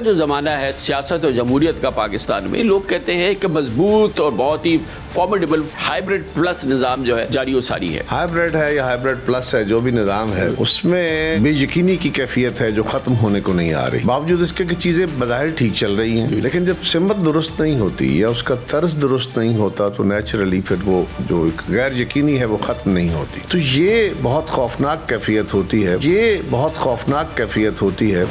جو زمانہ ہے سیاست اور جمہوریت کا پاکستان میں، لوگ کہتے ہیں کہ مضبوط اور بہت ہی فارمیڈیبل ہائیبرڈ پلس نظام جو ہے جاری و ساری ہے. ہائیبرڈ ہے یا ہائیبرڈ پلس ہے، جو بھی نظام ہے اس میں بے یقینی کی کیفیت ہے جو ختم ہونے کو نہیں آ رہی، باوجود اس کے کہ چیزیں بظاہر ٹھیک چل رہی ہیں، لیکن جب سمت درست نہیں ہوتی یا اس کا طرز درست نہیں ہوتا تو نیچرلی پھر وہ جو غیر یقینی ہے وہ ختم نہیں ہوتی. تو یہ بہت خوفناک کیفیت ہوتی ہے، یہ بہت خوفناک کیفیت ہوتی ہے.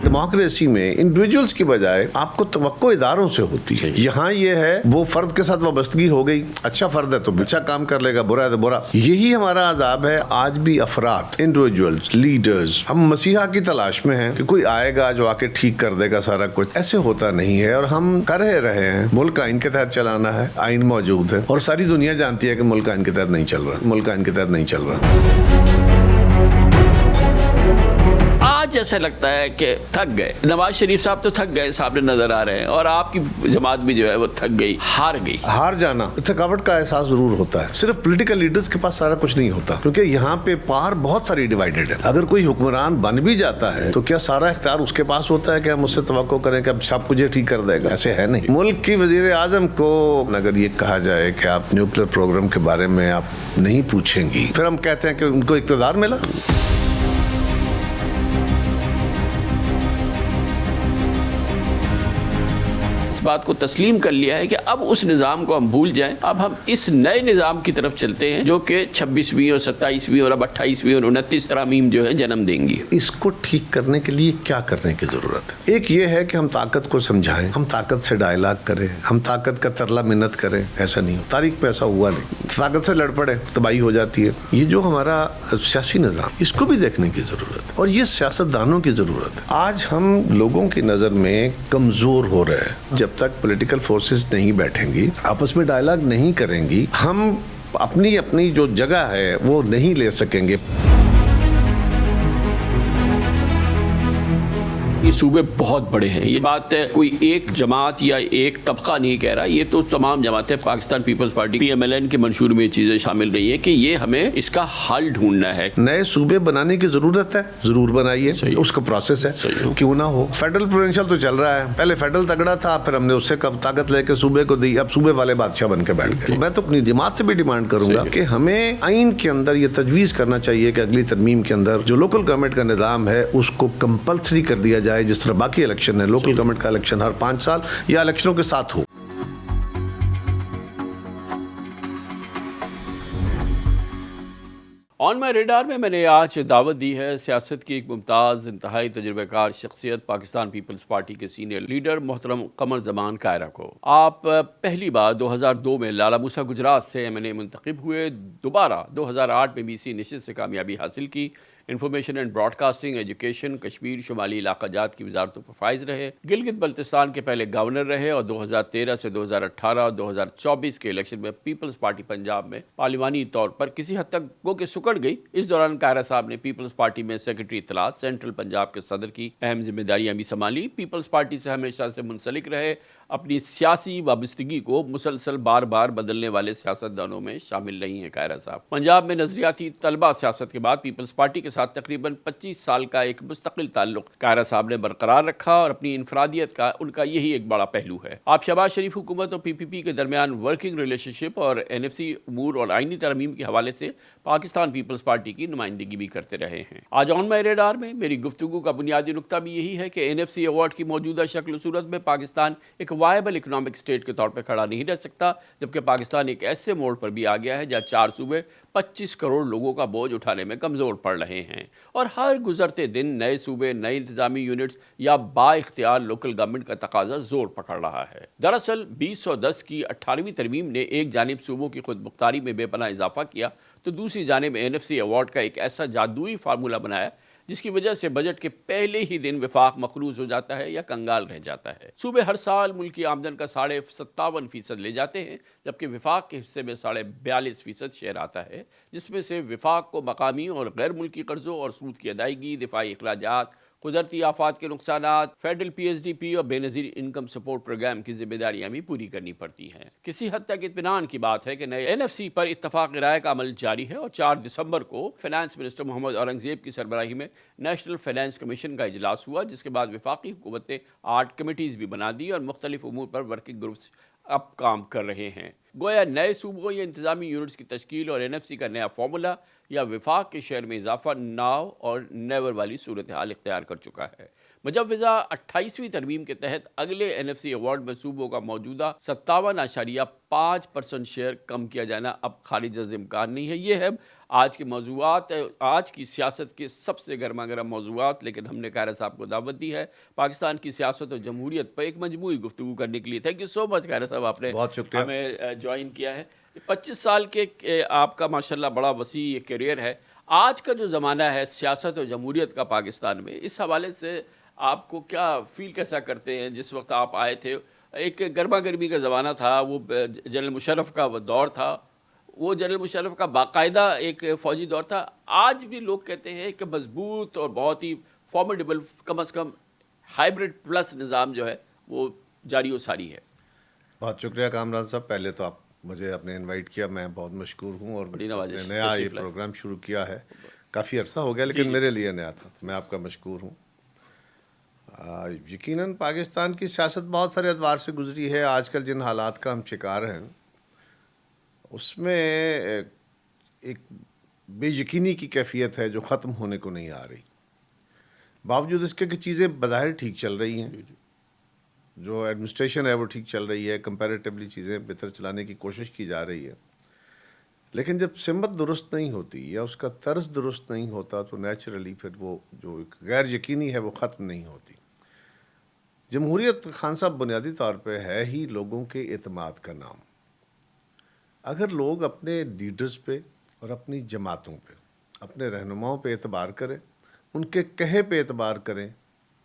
ڈیموکریسی میں انڈیویجولز کی بجائے آپ کو توقع اداروں سے ہوتی ہے. یہاں یہ ہے وہ فرد کے ساتھ وابستگی ہو گئی، اچھا فرد ہے تو اچھا کام کر لے گا، برا ہے تو برا. یہی ہمارا عذاب ہے. آج بھی افراد، انڈیویجولز، لیڈرز، ہم مسیحا کی تلاش میں ہیں کہ کوئی آئے گا جو آ کے ٹھیک کر دے گا سارا کچھ. ایسے ہوتا نہیں ہے اور ہم کر رہے ہیں. ملک آئین کے تحت چلانا ہے، آئین موجود ہے اور ساری دنیا جانتی ہے کہ ملک آئین کے تحت نہیں چل رہا، ملک آئین کے تحت نہیں چل رہا. آج ایسا لگتا ہے کہ تھک گئے. نواز شریف صاحب تو تھک گئے، سامنے نظر آ رہے ہیں، اور آپ کی جماعت بھی جو ہے وہ تھک گئی، ہار گئی. ہار جانا، تھکاوٹ کا احساس ضرور ہوتا ہے. صرف پولیٹیکل لیڈرز کے پاس سارا کچھ نہیں ہوتا، کیونکہ یہاں پہ پار بہت ساری ڈیوائیڈڈ ہے. اگر کوئی حکمران بن بھی جاتا ہے تو کیا سارا اختیار اس کے پاس ہوتا ہے کہ ہم اس سے توقع کریں کہ اب سب کچھ ٹھیک کر دے گا؟ ایسے ہے نہیں. ملک کی وزیر اعظم کو اگر یہ کہا جائے کہ آپ نیوکلیر پروگرام کے بارے میں آپ نہیں پوچھیں گی، پھر ہم کہتے ہیں کہ ان کو اقتدار ملا. اس بات کو تسلیم کر لیا ہے کہ اب اس نظام کو ہم بھول جائیں، اب ہم اس نئے نظام کی طرف چلتے ہیں جو کہ 26ویں اور 27ویں اور اب 28ویں اور 29 ترامیم جو ہے جنم دیں گی. اس کو ٹھیک کرنے کے لیے کیا کرنے کی ضرورت ہے؟ ایک یہ ہے کہ ہم طاقت کو سمجھائیں، ہم طاقت سے ڈائلاگ کریں، ہم طاقت کا ترلا منت کریں. ایسا نہیں ہو، تاریخ میں ایسا ہوا نہیں. طاقت سے لڑ پڑے، تباہی ہو جاتی ہے. یہ جو ہمارا سیاسی نظام، اس کو بھی دیکھنے کی ضرورت ہے اور یہ سیاست دانوں کی ضرورت ہے. آج ہم لوگوں کی نظر میں کمزور ہو رہے ہیں. جب تک پولیٹیکل فورسز نہیں بیٹھیں گی، آپس میں ڈائلاگ نہیں کریں گی، ہم اپنی جو جگہ ہے وہ نہیں لے سکیں گے. یہ صوبے بہت بڑے ہیں، یہ بات ہے کوئی ایک جماعت یا ایک طبقہ نہیں کہہ رہا، یہ تو تمام جماعتیں، پاکستان پیپلز پارٹی PMLN کے منشور میں یہ چیزیں شامل رہی ہیں کہ یہ ہمیں اس کا حل ڈھونڈنا ہے. نئے صوبے بنانے کی ضرورت ہے، ضرور بنائیے، اس کا پروسیس ہے. کیوں نہ ہو. فیڈرل پروونشل تو چل رہا ہے، پہلے فیڈرل تگڑا تھا، پھر ہم نے اس سے طاقت لے کے صوبے کو دی، اب صوبے والے بادشاہ بن کے بیٹھ گئے. میں تو اپنی جماعت سے بھی ڈیمانڈ کروں گا کہ ہمیں آئین کے اندر یہ تجویز کرنا چاہیے کہ اگلی ترمیم کے اندر جو لوکل گورنمنٹ کا نظام ہے اس کو کمپلسری کر دیا جائے، جس طرح باقی الیکشن ہے. لوکل گورنمنٹ کا الیکشن ہر 5 سال یا الیکشنوں کے ساتھ ہو. آن مائی ریڈار میں نے آج دعوت دی ہے سیاست کی ایک ممتاز انتہائی تجربہ کار شخصیت، پاکستان پیپلز پارٹی کے سینئر لیڈر محترم قمر زمان کائرہ کو. آپ پہلی بار 2002 میں لالا موسیٰ گجرات سے MNA منتخب ہوئے، دوبارہ 2008 میں BC نشست سے کامیابی حاصل کی. Information and broadcasting, education, Kashmir شمالی علاقہ جات کی وزارتوں پر فائز رہے. گلگت بلتستان کے پہلے گورنر رہے اور 2013 سے 2018 اور 2024 کے الیکشن میں پیپلز پارٹی پنجاب میں پارلیمانی طور پر کسی حد تک گو کہ سکڑ گئی. اس دوران کائرہ صاحب نے پیپلز پارٹی میں سیکرٹری اطلاعات، سینٹرل پنجاب کے صدر کی اہم ذمہ داریاں بھی سنبھالی. پیپلز پارٹی سے ہمیشہ سے منسلک رہے، اپنی سیاسی وابستگی کو مسلسل بار بار بدلنے والے سیاستدانوں میں شامل رہی ہیں کائرہ صاحب. پنجاب میں نظریاتی طلبہ سیاست کے بعد پیپلز پارٹی کے ساتھ تقریباً 25 سال کا ایک مستقل تعلق کائرہ صاحب نے برقرار رکھا اور اپنی انفرادیت کا ان کا یہی ایک بڑا پہلو ہے. آپ شہباز شریف حکومت اور PPP کے درمیان ورکنگ ریلیشن شپ اور NFC امور اور آئینی ترمیم کے حوالے سے پاکستان پیپلز پارٹی کی نمائندگی بھی کرتے رہے ہیں. آج آن مائی ریڈار میں میری گفتگو کا بنیادی نقطہ بھی یہی ہے کہ NFC ایوارڈ کی موجودہ شکل و صورت میں پاکستان ایک وائبل اکنامک اسٹیٹ کے طور پہ کھڑا نہیں رہ سکتا، جبکہ پاکستان ایک ایسے موڑ پر بھی آ گیا ہے جہاں 4 صوبے 25 کروڑ لوگوں کا بوجھ اٹھانے میں کمزور پڑ رہے ہیں اور ہر گزرتے دن نئے صوبے، نئے انتظامی یونٹس یا با اختیار لوکل گورنمنٹ کا تقاضا زور پکڑ رہا ہے. دراصل 2010 کی 18ویں ترمیم نے ایک جانب صوبوں کی خود مختاری میں بے پناہ اضافہ کیا تو دوسری جانب NFC ایوارڈ کا ایک ایسا جادوئی فارمولہ بنایا جس کی وجہ سے بجٹ کے پہلے ہی دن وفاق مقروض ہو جاتا ہے یا کنگال رہ جاتا ہے. صوبے ہر سال ملکی آمدن کا 57.5% لے جاتے ہیں، جبکہ وفاق کے حصے میں 42.5% شیئر آتا ہے، جس میں سے وفاق کو مقامی اور غیر ملکی قرضوں اور سود کی ادائیگی، دفاعی اخراجات، قدرتی آفات کے نقصانات، فیڈرل PSDP اور بے نظیر انکم سپورٹ پروگرام کی ذمہ داریاں بھی پوری کرنی پڑتی ہیں۔ کسی حد تک اطمینان کی بات ہے کہ نئے NFC پر اتفاق رائے کا عمل جاری ہے اور 4 دسمبر کو فائنانس منسٹر محمد اورنگزیب کی سربراہی میں نیشنل فائنانس کمیشن کا اجلاس ہوا، جس کے بعد وفاقی حکومت نے 8 کمیٹیز بھی بنا دی اور مختلف امور پر ورکنگ گروپس اب کام کر رہے ہیں۔ گویا نئے صوبوں یا انتظامی یونٹس کی تشکیل اور NFC کا نیا فارمولا یا وفاق کے شیئر میں اضافہ ناؤ اور نیور والی صورتحال اختیار کر چکا ہے۔ مجوزہ 28ویں ترمیم کے تحت اگلے NFC ایوارڈ میں صوبوں کا موجودہ 57.5% شیئر کم کیا جانا اب خارج از امکان نہیں ہے۔ یہ ہے آج کے موضوعات، آج کی سیاست کے سب سے گرما گرم موضوعات، لیکن ہم نے قاہرہ صاحب کو دعوت دی ہے پاکستان کی سیاست اور جمہوریت پر ایک مجموعی گفتگو کرنے کے لیے۔ تھینک یو سو مچ قاہرہ صاحب، آپ نے ہمیں جوائن کیا ہے۔ 25 سال کے آپ کا ماشاءاللہ بڑا وسیع کیریئر ہے۔ آج کا جو زمانہ ہے سیاست اور جمہوریت کا پاکستان میں، اس حوالے سے آپ کو کیا فیل کیسا کرتے ہیں؟ جس وقت آپ آئے تھے ایک گرما گرمی کا زمانہ تھا، وہ جنرل مشرف کا وہ دور تھا، وہ جنرل مشرف کا باقاعدہ ایک فوجی دور تھا۔ آج بھی لوگ کہتے ہیں کہ مضبوط اور بہت ہی فارمیڈیبل، کم از کم ہائیبرڈ پلس نظام جو ہے وہ جاری و ساری ہے۔ بہت شکریہ کامران صاحب، پہلے تو آپ مجھے اپنے انوائٹ کیا، میں بہت مشکور ہوں، اور نیا یہ پروگرام شروع کیا ہے، کافی عرصہ ہو گیا لیکن میرے لیے نیا تھا، میں آپ کا مشکور ہوں۔ یقیناً پاکستان کی سیاست بہت سارے ادوار سے گزری ہے۔ آج کل جن حالات کا ہم شکار ہیں اس میں ایک بے یقینی کی کیفیت ہے جو ختم ہونے کو نہیں آ رہی، باوجود اس کے کہ چیزیں بظاہر ٹھیک چل رہی ہیں، جو ایڈمنسٹریشن ہے وہ ٹھیک چل رہی ہے، کمپیریٹیولی چیزیں بہتر چلانے کی کوشش کی جا رہی ہے، لیکن جب سمت درست نہیں ہوتی یا اس کا طرز درست نہیں ہوتا تو نیچرلی پھر وہ جو غیر یقینی ہے وہ ختم نہیں ہوتی۔ جمہوریت خان صاحب بنیادی طور پہ ہے ہی لوگوں کے اعتماد کا نام۔ اگر لوگ اپنے لیڈرز پہ اور اپنی جماعتوں پہ، اپنے رہنماؤں پہ اعتبار کریں، ان کے کہے پہ اعتبار کریں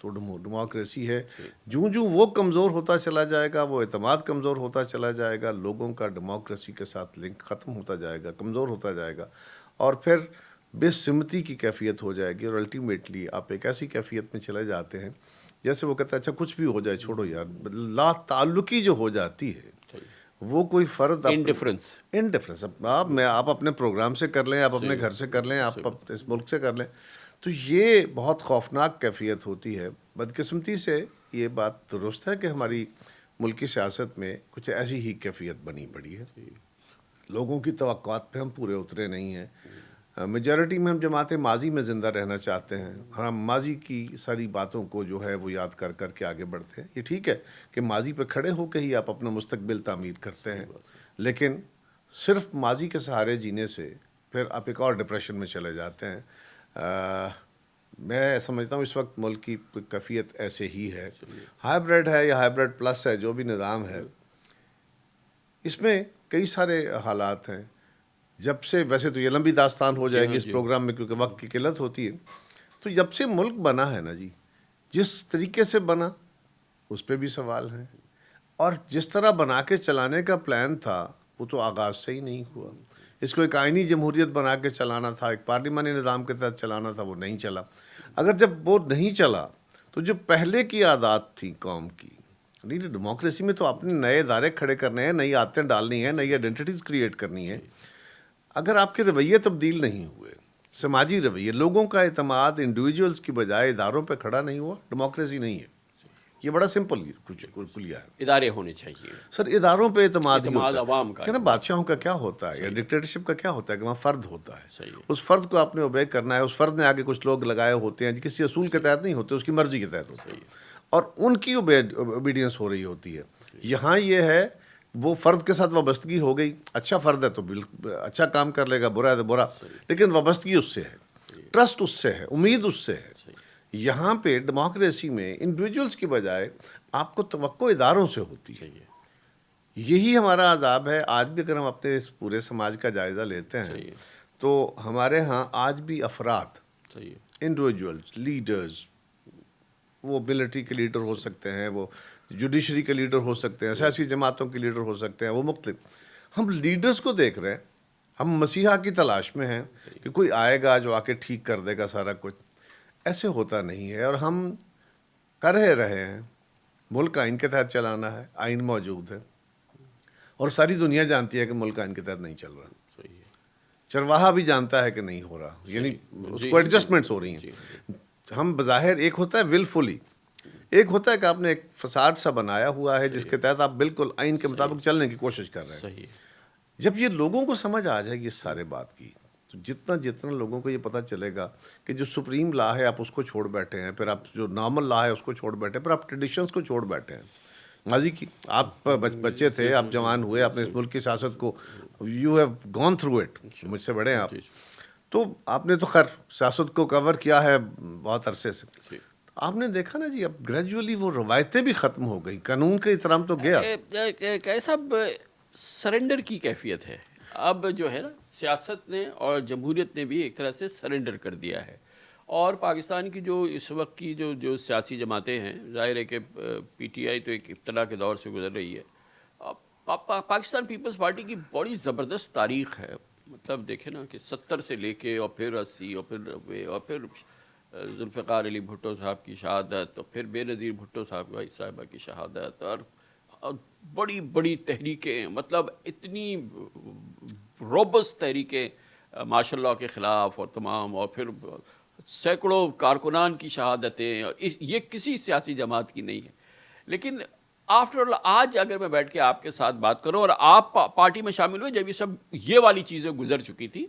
تو ڈیموکریسی ہے۔ جوں وہ کمزور ہوتا چلا جائے گا، وہ اعتماد کمزور ہوتا چلا جائے گا، لوگوں کا ڈیموکریسی کے ساتھ لنک ختم ہوتا جائے گا، کمزور ہوتا جائے گا، اور پھر بے سمتی کی کیفیت ہو جائے گی، اور الٹیمیٹلی آپ ایک ایسی کیفیت میں چلے جاتے ہیں جیسے وہ کہتا ہے اچھا کچھ بھی ہو جائے چھوڑو یار، لا تعلقی جو ہو جاتی ہے، وہ کوئی فرد انڈیفرنس آپ اپنے پروگرام سے کر لیں، آپ اپنے گھر سے کر لیں، آپ اس ملک سے کر لیں، تو یہ بہت خوفناک کیفیت ہوتی ہے۔ بدقسمتی سے یہ بات درست ہے کہ ہماری ملکی سیاست میں کچھ ایسی ہی کیفیت بنی پڑی ہے، لوگوں کی توقعات پہ ہم پورے اترے نہیں ہیں۔ میجورٹی میں ہم جماعت ماضی میں زندہ رہنا چاہتے ہیں، ہم ماضی کی ساری باتوں کو جو ہے وہ یاد کر کر کے آگے بڑھتے ہیں۔ یہ ٹھیک ہے کہ ماضی پہ کھڑے ہو کے ہی آپ اپنا مستقبل تعمیر کرتے ہیں، لیکن صرف ماضی کے سہارے جینے سے پھر آپ ایک اور ڈپریشن میں چلے جاتے ہیں۔ میں سمجھتا ہوں اس وقت ملک کی کیفیت ایسے ہی ہے، ہائیبرڈ ہے یا ہائیبرڈ پلس ہے، جو بھی نظام ہے، اس میں کئی سارے حالات ہیں۔ جب سے، ویسے تو یہ لمبی داستان ہو جائے گی اس پروگرام میں کیونکہ وقت کی قلت ہوتی ہے، تو جب سے ملک بنا ہے نا جی، جس طریقے سے بنا اس پہ بھی سوال ہیں، اور جس طرح بنا کے چلانے کا پلان تھا وہ تو آغاز سے ہی نہیں ہوا۔ اس کو ایک آئینی جمہوریت بنا کے چلانا تھا، ایک پارلیمانی نظام کے تحت چلانا تھا، وہ نہیں چلا۔ اگر جب وہ نہیں چلا تو جو پہلے کی عادات تھیں قوم کی، ڈیموکریسی میں تو اپنے نئے ادارے کھڑے کرنے ہیں، نئی عادتیں ڈالنی ہیں، نئی آئیڈینٹیٹیز کریٹ کرنی ہے۔ اگر آپ کے رویے تبدیل نہیں ہوئے، سماجی رویے، لوگوں کا اعتماد انڈیویجولز کی بجائے اداروں پہ کھڑا نہیں ہوا، ڈیموکریسی نہیں ہے۔ یہ بڑا سمپل کلیہ ہے۔ ادارے ہونے چاہیے سر، اداروں پہ اعتماد ہی ہوتا ہے۔ عوام کا، کہ نا بادشاہوں کا کیا ہوتا ہے یا ڈکٹیٹرشپ کا کیا ہوتا ہے کہ وہاں فرد ہوتا ہے، صحیح ہے۔ اس فرد کو آپ نے اوبے کرنا ہے، اس فرد نے آگے کچھ لوگ لگائے ہوتے ہیں کسی اصول کے تحت نہیں ہوتے، اس کی مرضی کے تحت ہوتے ہیں، اور ان کی اوبیڈینس ہو رہی ہوتی ہے۔ یہاں یہ ہے وہ فرد کے ساتھ وابستگی ہو گئی، اچھا فرد ہے تو بالکل اچھا کام کر لے گا، برا ہے تو برا، لیکن وابستگی اس سے ہے، ٹرسٹ اس سے ہے، امید اس سے ہے۔ یہاں پہ ڈیموکریسی میں انڈیویجولز کی بجائے آپ کو توقع اداروں سے ہوتی ہے۔ یہی ہمارا عذاب ہے۔ آج بھی اگر ہم اپنے اس پورے سماج کا جائزہ لیتے ہیں تو ہمارے ہاں آج بھی افراد، انڈیویجولز، لیڈرز، وہ ملٹری کے لیڈر ہو سکتے ہیں، وہ جوڈیشری کے لیڈر ہو سکتے ہیں، سیاسی جماعتوں کے لیڈر ہو سکتے ہیں، وہ مختلف، ہم لیڈرز کو دیکھ رہے ہیں، ہم مسیحا کی تلاش میں ہیں کہ کوئی آئے گا جو آ کے ٹھیک کر دے گا سارا کچھ۔ ایسے ہوتا نہیں ہے، اور ہم کر رہے ہیں. ملک آئین کے تحت چلانا ہے، آئین موجود ہے، اور ساری دنیا جانتی ہے کہ ملک آئین کے تحت نہیں چل رہا. صحیح ہے. چرواہا بھی جانتا ہے کہ نہیں ہو رہا، یعنی اس کو ایڈجسٹمنٹس ہو رہی ہیں. ہم بظاہر ایک ہوتا ہے ولفلی، ایک ہوتا ہے کہ آپ نے ایک فساد سا بنایا ہوا ہے جس کے تحت آپ بالکل آئین کے مطابق چلنے کی کوشش کر رہے ہیں. صحیح ہے. جب یہ لوگوں کو سمجھ آ جائے گی اس سارے بات کی، تو جتنا لوگوں کو یہ پتہ چلے گا کہ جو سپریم لا ہے آپ اس کو چھوڑ بیٹھے ہیں، پھر آپ جو نارمل لا ہے اس کو چھوڑ بیٹھے ہیں، پھر آپ ٹریڈیشنز کو چھوڑ بیٹھے ہیں. ماضی کی آپ بچے تھے، آپ جوان ہوئے، آپ نے اس ملک کی سیاست کو you have gone through it, مجھ سے بڑے ہیں آپ، تو آپ نے تو خیر سیاست کو کور کیا ہے بہت عرصے سے. آپ نے دیکھا نا جی، اب گریجولی وہ روایتیں بھی ختم ہو گئی، قانون کا احترام تو گیا. کیسا سرنڈر کی کیفیت ہے اب جو ہے نا، سیاست نے اور جمہوریت نے بھی ایک طرح سے سرنڈر کر دیا ہے. اور پاکستان کی جو اس وقت کی جو سیاسی جماعتیں ہیں، ظاہر ہے کہ پی ٹی آئی تو ایک ابتلا کے دور سے گزر رہی ہے. پاکستان پیپلز پارٹی کی بڑی زبردست تاریخ ہے. مطلب دیکھیں نا کہ 70 سے لے کے اور پھر 80 اور پھر 90 اور پھر ذوالفقار علی بھٹو صاحب کی شہادت، اور پھر بے نظیر بھٹو صاحبہ کی شہادت، اور بڑی بڑی تحریکیں، مطلب اتنی روبست تحریکیں ماشاء اللہ کے خلاف، اور تمام، اور پھر سینکڑوں کارکنان کی شہادتیں. یہ کسی سیاسی جماعت کی نہیں ہے. لیکن آفٹر آل آج اگر میں بیٹھ کے آپ کے ساتھ بات کروں، اور آپ پارٹی میں شامل ہوئے جب یہ والی چیزیں گزر چکی تھی،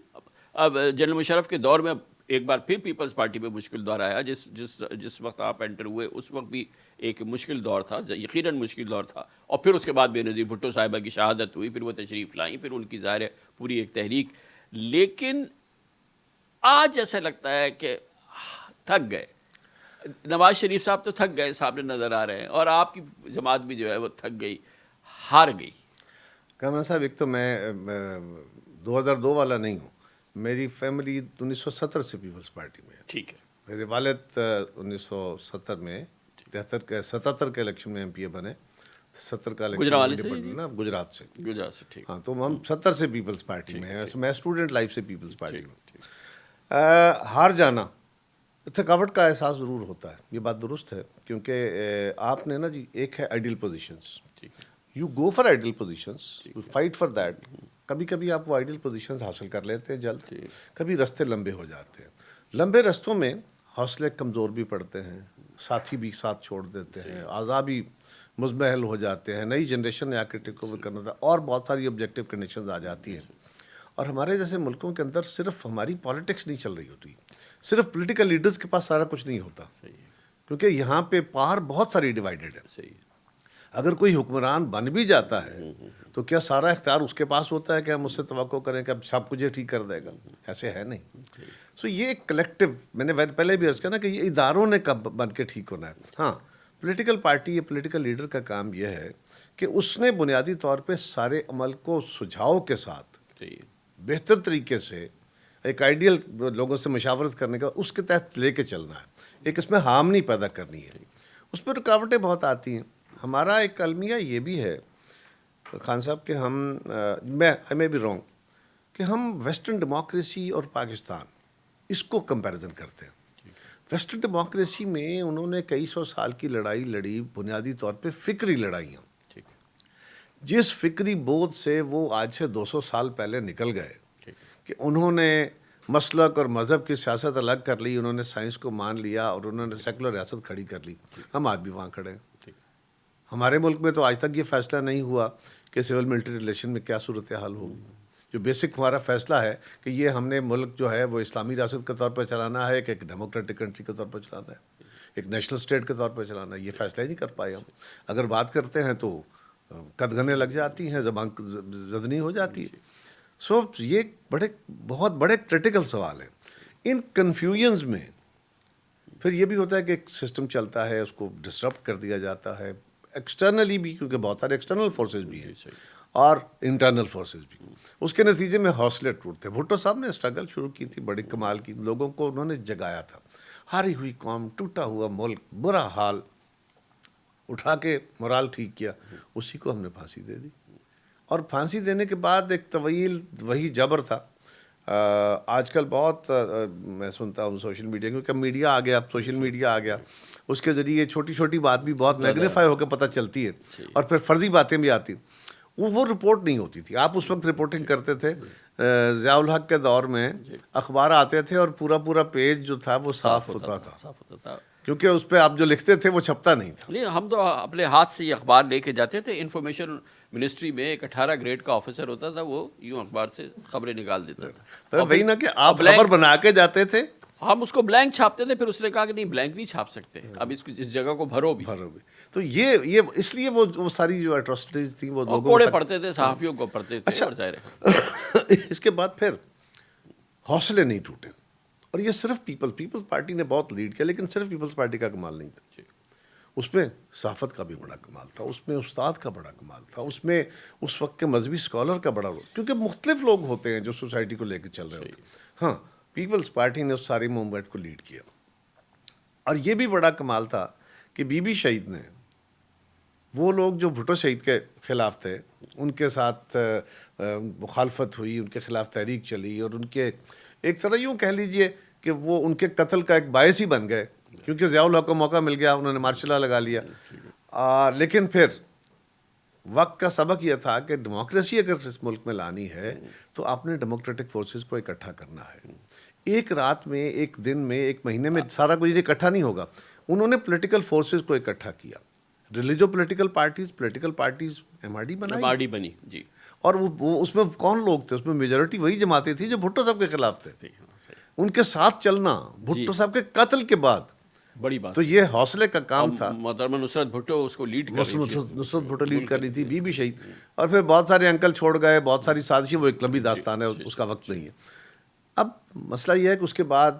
اب جنرل مشرف کے دور میں ایک بار پھر پیپلز پارٹی میں مشکل دور آیا. جس وقت آپ انٹر ہوئے اس وقت بھی ایک مشکل دور تھا، یقیناً مشکل دور تھا. اور پھر اس کے بعد بے نظیر بھٹو صاحبہ کی شہادت ہوئی، پھر وہ تشریف لائیں، پھر ان کی ظاہر ہے پوری ایک تحریک. لیکن آج ایسا لگتا ہے کہ تھک گئے. نواز شریف صاحب تو تھک گئے، سامنے نظر آ رہے ہیں، اور آپ کی جماعت بھی جو ہے وہ تھک گئی، ہار گئی. کامران صاحب، ایک تو میں 2002 والا نہیں ہوں، میری فیملی 1970 سے پیپلز پارٹی میں ہے. ٹھیک ہے. میرے والد 1970 میں 77 کے الیکشن میں MP بنے. 70 کا گجرات سے نا، گجرات سے. گجرات سے. ٹھیک. ہاں، تو ہم 70 سے پیپلز پارٹی میں ہیں. میں اسٹوڈنٹ لائف سے پیپلز پارٹی میں. ہار جانا، تھکاوٹ کا احساس ضرور ہوتا ہے، یہ بات درست ہے، کیونکہ آپ نے نا جی، ایک ہے ideal positions, you go for ideal positions, you fight for that. کبھی کبھی آپ وہ آئیڈیل پوزیشنز حاصل کر لیتے ہیں جلد، کبھی رستے لمبے ہو جاتے ہیں. لمبے رستوں میں حوصلے کمزور بھی پڑتے ہیں، ساتھی بھی ساتھ چھوڑ دیتے ہیں، اعضاء بھی مزمحل ہو جاتے ہیں، نئی جنریشن نے آ کے ٹیک اوور کرنا تھا، اور بہت ساری آبجیکٹیو کنڈیشنز آ جاتی ہیں. اور ہمارے جیسے ملکوں کے اندر صرف ہماری پالیٹکس نہیں چل رہی ہوتی، صرف پولیٹیکل لیڈرز کے پاس سارا کچھ نہیں ہوتا، کیونکہ یہاں پہ پاور بہت ساری ڈیوائیڈڈ ہے. اگر کوئی حکمران بن بھی جاتا ہے تو کیا سارا اختیار اس کے پاس ہوتا ہے کہ ہم اس سے توقع کریں کہ اب سب کچھ یہ ٹھیک کر دے گا؟ ایسے ہے نہیں. سو یہ ایک کلیکٹیو، میں نے پہلے بھی عرض کیا نا کہ یہ اداروں نے کب بن کے ٹھیک ہونا ہے. ہاں، پولیٹیکل پارٹی یا پولیٹیکل لیڈر کا کام یہ ہے کہ اس نے بنیادی طور پہ سارے عمل کو سجھاؤ کے ساتھ بہتر طریقے سے ایک آئیڈیل لوگوں سے مشاورت کرنے کا، اس کے تحت لے کے چلنا ہے. ایک اس میں ہارم نہیں پیدا کرنی ہے. اس پہ رکاوٹیں بہت آتی ہیں. ہمارا ایک المیہ یہ بھی ہے خان صاحب کہ میں بھی رانگ کہ ہم ویسٹرن ڈیموکریسی اور پاکستان اس کو کمپیریزن کرتے ہیں. ویسٹرن ڈیموکریسی میں انہوں نے کئی سو سال کی لڑائی لڑی، بنیادی طور پہ فکری لڑائیاں. جس فکری بودھ سے وہ آج سے 200 سال پہلے نکل گئے کہ انہوں نے مسلک اور مذہب کی سیاست الگ کر لی، انہوں نے سائنس کو مان لیا اور انہوں نے سیکولر ریاست کھڑی کر لی. ہم آج بھی وہاں کھڑے ہیں. ہمارے ملک میں تو آج تک یہ فیصلہ نہیں ہوا کہ سول ملٹری ریلیشن میں کیا صورتحال ہوگی. جو بیسک ہمارا فیصلہ ہے کہ یہ ہم نے ملک جو ہے وہ اسلامی ریاست کے طور پر چلانا ہے کہ ایک ڈیموکریٹک کنٹری کے طور پر چلانا ہے، ایک نیشنل اسٹیٹ کے طور پر چلانا ہے، یہ فیصلہ ہی نہیں کر پائے ہم. اگر بات کرتے ہیں تو قدغنیں لگ جاتی ہیں، زبان زدنی ہو جاتی ہے. سو یہ بہت بڑے کریٹیکل سوال ہیں. ان کنفیوژنز میں پھر یہ بھی ہوتا ہے کہ ایک سسٹم چلتا ہے، اس کو ڈسٹرپٹ کر دیا جاتا ہے ایکسٹرنلی بھی، کیونکہ بہت سارے ایکسٹرنل فورسز بھی ہیں اور انٹرنل فورسز بھی. اس کے نتیجے میں حوصلے ٹوٹتے. بھٹو صاحب نے اسٹرگل شروع کی تھی، بڑی کمال کی، لوگوں کو انہوں نے جگایا تھا. ہاری ہوئی قوم، ٹوٹا ہوا ملک، برا حال، اٹھا کے morale ٹھیک کیا. اسی کو ہم نے پھانسی دے دی. اور پھانسی دینے کے بعد ایک طویل وہی جبر تھا. آج کل بہت میں سنتا ہوں سوشل میڈیا، کیونکہ میڈیا آ گیا، اب سوشل میڈیا آ گیا، اس کے ذریعے چھوٹی چھوٹی بات بھی بہت میگنیفائی ہو کے پتہ چلتی ہے، اور پھر فرضی باتیں بھی آتی، وہ رپورٹ نہیں ہوتی تھی. آپ اس وقت رپورٹنگ کرتے تھے، ضیاء الحق کے دور میں اخبار آتے تھے اور پورا پیج جو تھا وہ صاف ہوتا تھا، کیونکہ اس پہ آپ جو لکھتے تھے وہ چھپتا نہیں تھا. نہیں، ہم تو اپنے ہاتھ سے یہ اخبار لے کے جاتے تھے. انفارمیشن منسٹری میں ایک 18 گریڈ کا آفیسر ہوتا تھا، وہ یوں اخبار سے خبریں نکال دیتا تھا. وہی نا کہ آپ خبر بنا کے جاتے تھے، ہم اس کو بلینک چھاپتے تھے، پھر اس نے کہا کہ نہیں بلینک نہیں چھاپ سکتے، اب اس جگہ کو بھرو بھی. تو یہ اس لیے وہ ساری جو اٹراسٹیز تھیں وہ لوگوں کوڑے پڑتے تھے، صحافیوں کو پڑتے تھے. اور ظاہر ہے اس کے بعد پھر حوصلے نہیں ٹوٹے، اور یہ صرف پیپلز پارٹی نے بہت لیڈ کیا، لیکن صرف پیپلز پارٹی کا کمال نہیں تھا، اس میں صحافت کا بھی بڑا کمال تھا، اس میں استاد کا بڑا کمال تھا، اس میں اس وقت کے مذہبی اسکالر کا بڑا رول، کیونکہ مختلف لوگ ہوتے ہیں جو سوسائٹی کو لے کے چل رہے ہوتے ہیں. ہاں، پیپلز پارٹی نے اس ساری موومنٹ کو لیڈ کیا، اور یہ بھی بڑا کمال تھا کہ بی بی شہید نے، وہ لوگ جو بھٹو شہید کے خلاف تھے، ان کے ساتھ مخالفت ہوئی، ان کے خلاف تحریک چلی، اور ان کے ایک طرح یوں کہہ لیجئے کہ وہ ان کے قتل کا ایک باعث ہی بن گئے، کیونکہ ضیاء الحق کو موقع مل گیا، انہوں نے مارشل لا لگا لیا. لیکن پھر وقت کا سبق یہ تھا کہ ڈیموکریسی اگر اس ملک میں لانی ہے تو آپ نے ڈیموکریٹک فورسز کو اکٹھا کرنا ہے. ایک رات میں، ایک دن میں، ایک مہینے میں سارا کچھ اکٹھا نہیں ہوگا. انہوں نے پولیٹیکل فورسز کو اکٹھا کیا، religio political parties M R D بنی جی. اور وہ اس میں کون لوگ تھے؟ اس میں میجورٹی وہی جماعتیں تھیں جو بھٹو صاحب کے خلاف تھے. ان کے ساتھ چلنا بھٹو صاحب کے قتل کے بعد بڑی بات، تو یہ حوصلے کا کام تھا. محترمہ نصرت بھٹو اس کو لیڈ کر رہی تھی، نصرت بھٹو لیڈ کر رہی تھی، بی بی شہید، اور پھر بہت سارے انکل چھوڑ گئے، بہت ساری سازشیں، وہ ایک لمبی داستان ہے، اس کا وقت نہیں ہے. اب مسئلہ یہ ہے کہ اس کے بعد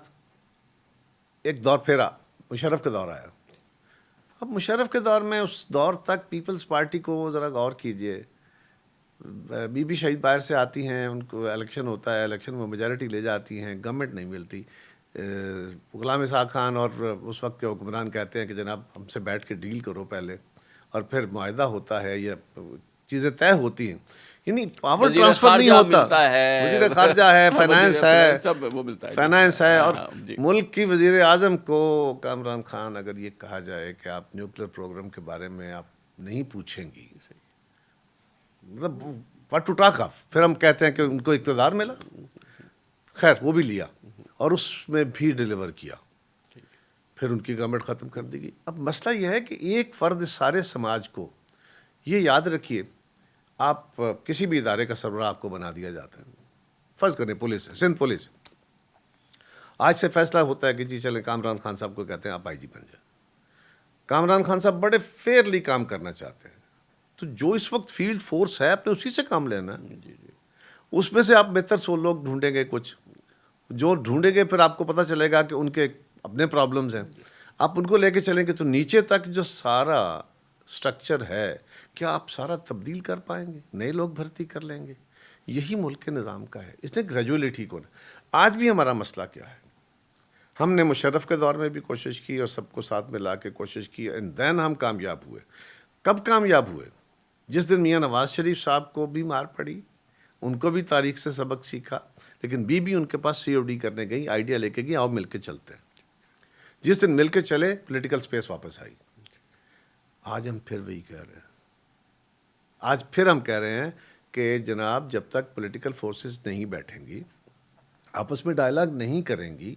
ایک دور پھر مشرف کا دور آیا. اب مشرف کے دور میں، اس دور تک پیپلز پارٹی کو ذرا غور کیجئے، بی بی شہید باہر سے آتی ہیں، ان کو الیکشن ہوتا ہے، الیکشن میں میجارٹی لے جاتی ہیں، گورنمنٹ نہیں ملتی. غلام اسحاق خان اور اس وقت کے حکمران کہتے ہیں کہ جناب ہم سے بیٹھ کے ڈیل کرو پہلے، اور پھر معاہدہ ہوتا ہے، یہ چیزیں طے ہوتی ہیں. یعنی پاور ٹرانسفر نہیں ہوتا، وزیر خارجہ ہے، فائنانس ہے، اور ملک کی وزیر اعظم کو کامران خان اگر یہ کہا جائے کہ آپ نیوکلیر پروگرام کے بارے میں آپ نہیں پوچھیں گی، مطلب واٹ ٹو ٹاک آف. پھر ہم کہتے ہیں کہ ان کو اقتدار ملا، خیر وہ بھی لیا اور اس میں بھی ڈیلیور کیا، پھر ان کی گورنمنٹ ختم کر دی گئی. اب مسئلہ یہ ہے کہ ایک فرد سارے سماج کو، یہ یاد رکھیے، آپ کسی بھی ادارے کا سربراہ آپ کو بنا دیا جاتا ہے، فرض کریں پولیس ہے، سندھ پولیس، آج سے فیصلہ ہوتا ہے کہ جی چلیں کامران خان صاحب کو کہتے ہیں آپ آئی جی بن جائیں. کامران خان صاحب بڑے فیئرلی کام کرنا چاہتے ہیں، تو جو اس وقت فیلڈ فورس ہے آپ نے اسی سے کام لینا ہے. اس میں سے آپ بہتر 100 لوگ ڈھونڈیں گے، کچھ جو ڈھونڈیں گے پھر آپ کو پتہ چلے گا کہ ان کے اپنے پرابلمز ہیں، آپ ان کو لے کے چلیں گے تو نیچے تک جو سارا سٹرکچر ہے کیا آپ سارا تبدیل کر پائیں گے؟ نئے لوگ بھرتی کر لیں گے؟ یہی ملک کے نظام کا ہے، اس نے گریجولی ٹھیک ہونا. آج بھی ہمارا مسئلہ کیا ہے؟ ہم نے مشرف کے دور میں بھی کوشش کی اور سب کو ساتھ میں لا کے کوشش کی، اینڈ دین ہم کامیاب ہوئے. کب کامیاب ہوئے؟ جس دن میاں نواز شریف صاحب کو بھی مار پڑی، ان کو بھی تاریخ سے سبق سیکھا، لیکن بی ان کے پاس سی او ڈی کرنے گئی، آئیڈیا لے کے گئی، آؤ مل کے چلتے ہیں. جس دن مل کے چلے پولیٹیکل سپیس واپس آئی. آج ہم پھر وہی کہہ رہے ہیں، آج پھر ہم کہہ رہے ہیں کہ جناب جب تک پولیٹیکل فورسز نہیں بیٹھیں گی، آپس میں ڈائلاگ نہیں کریں گی،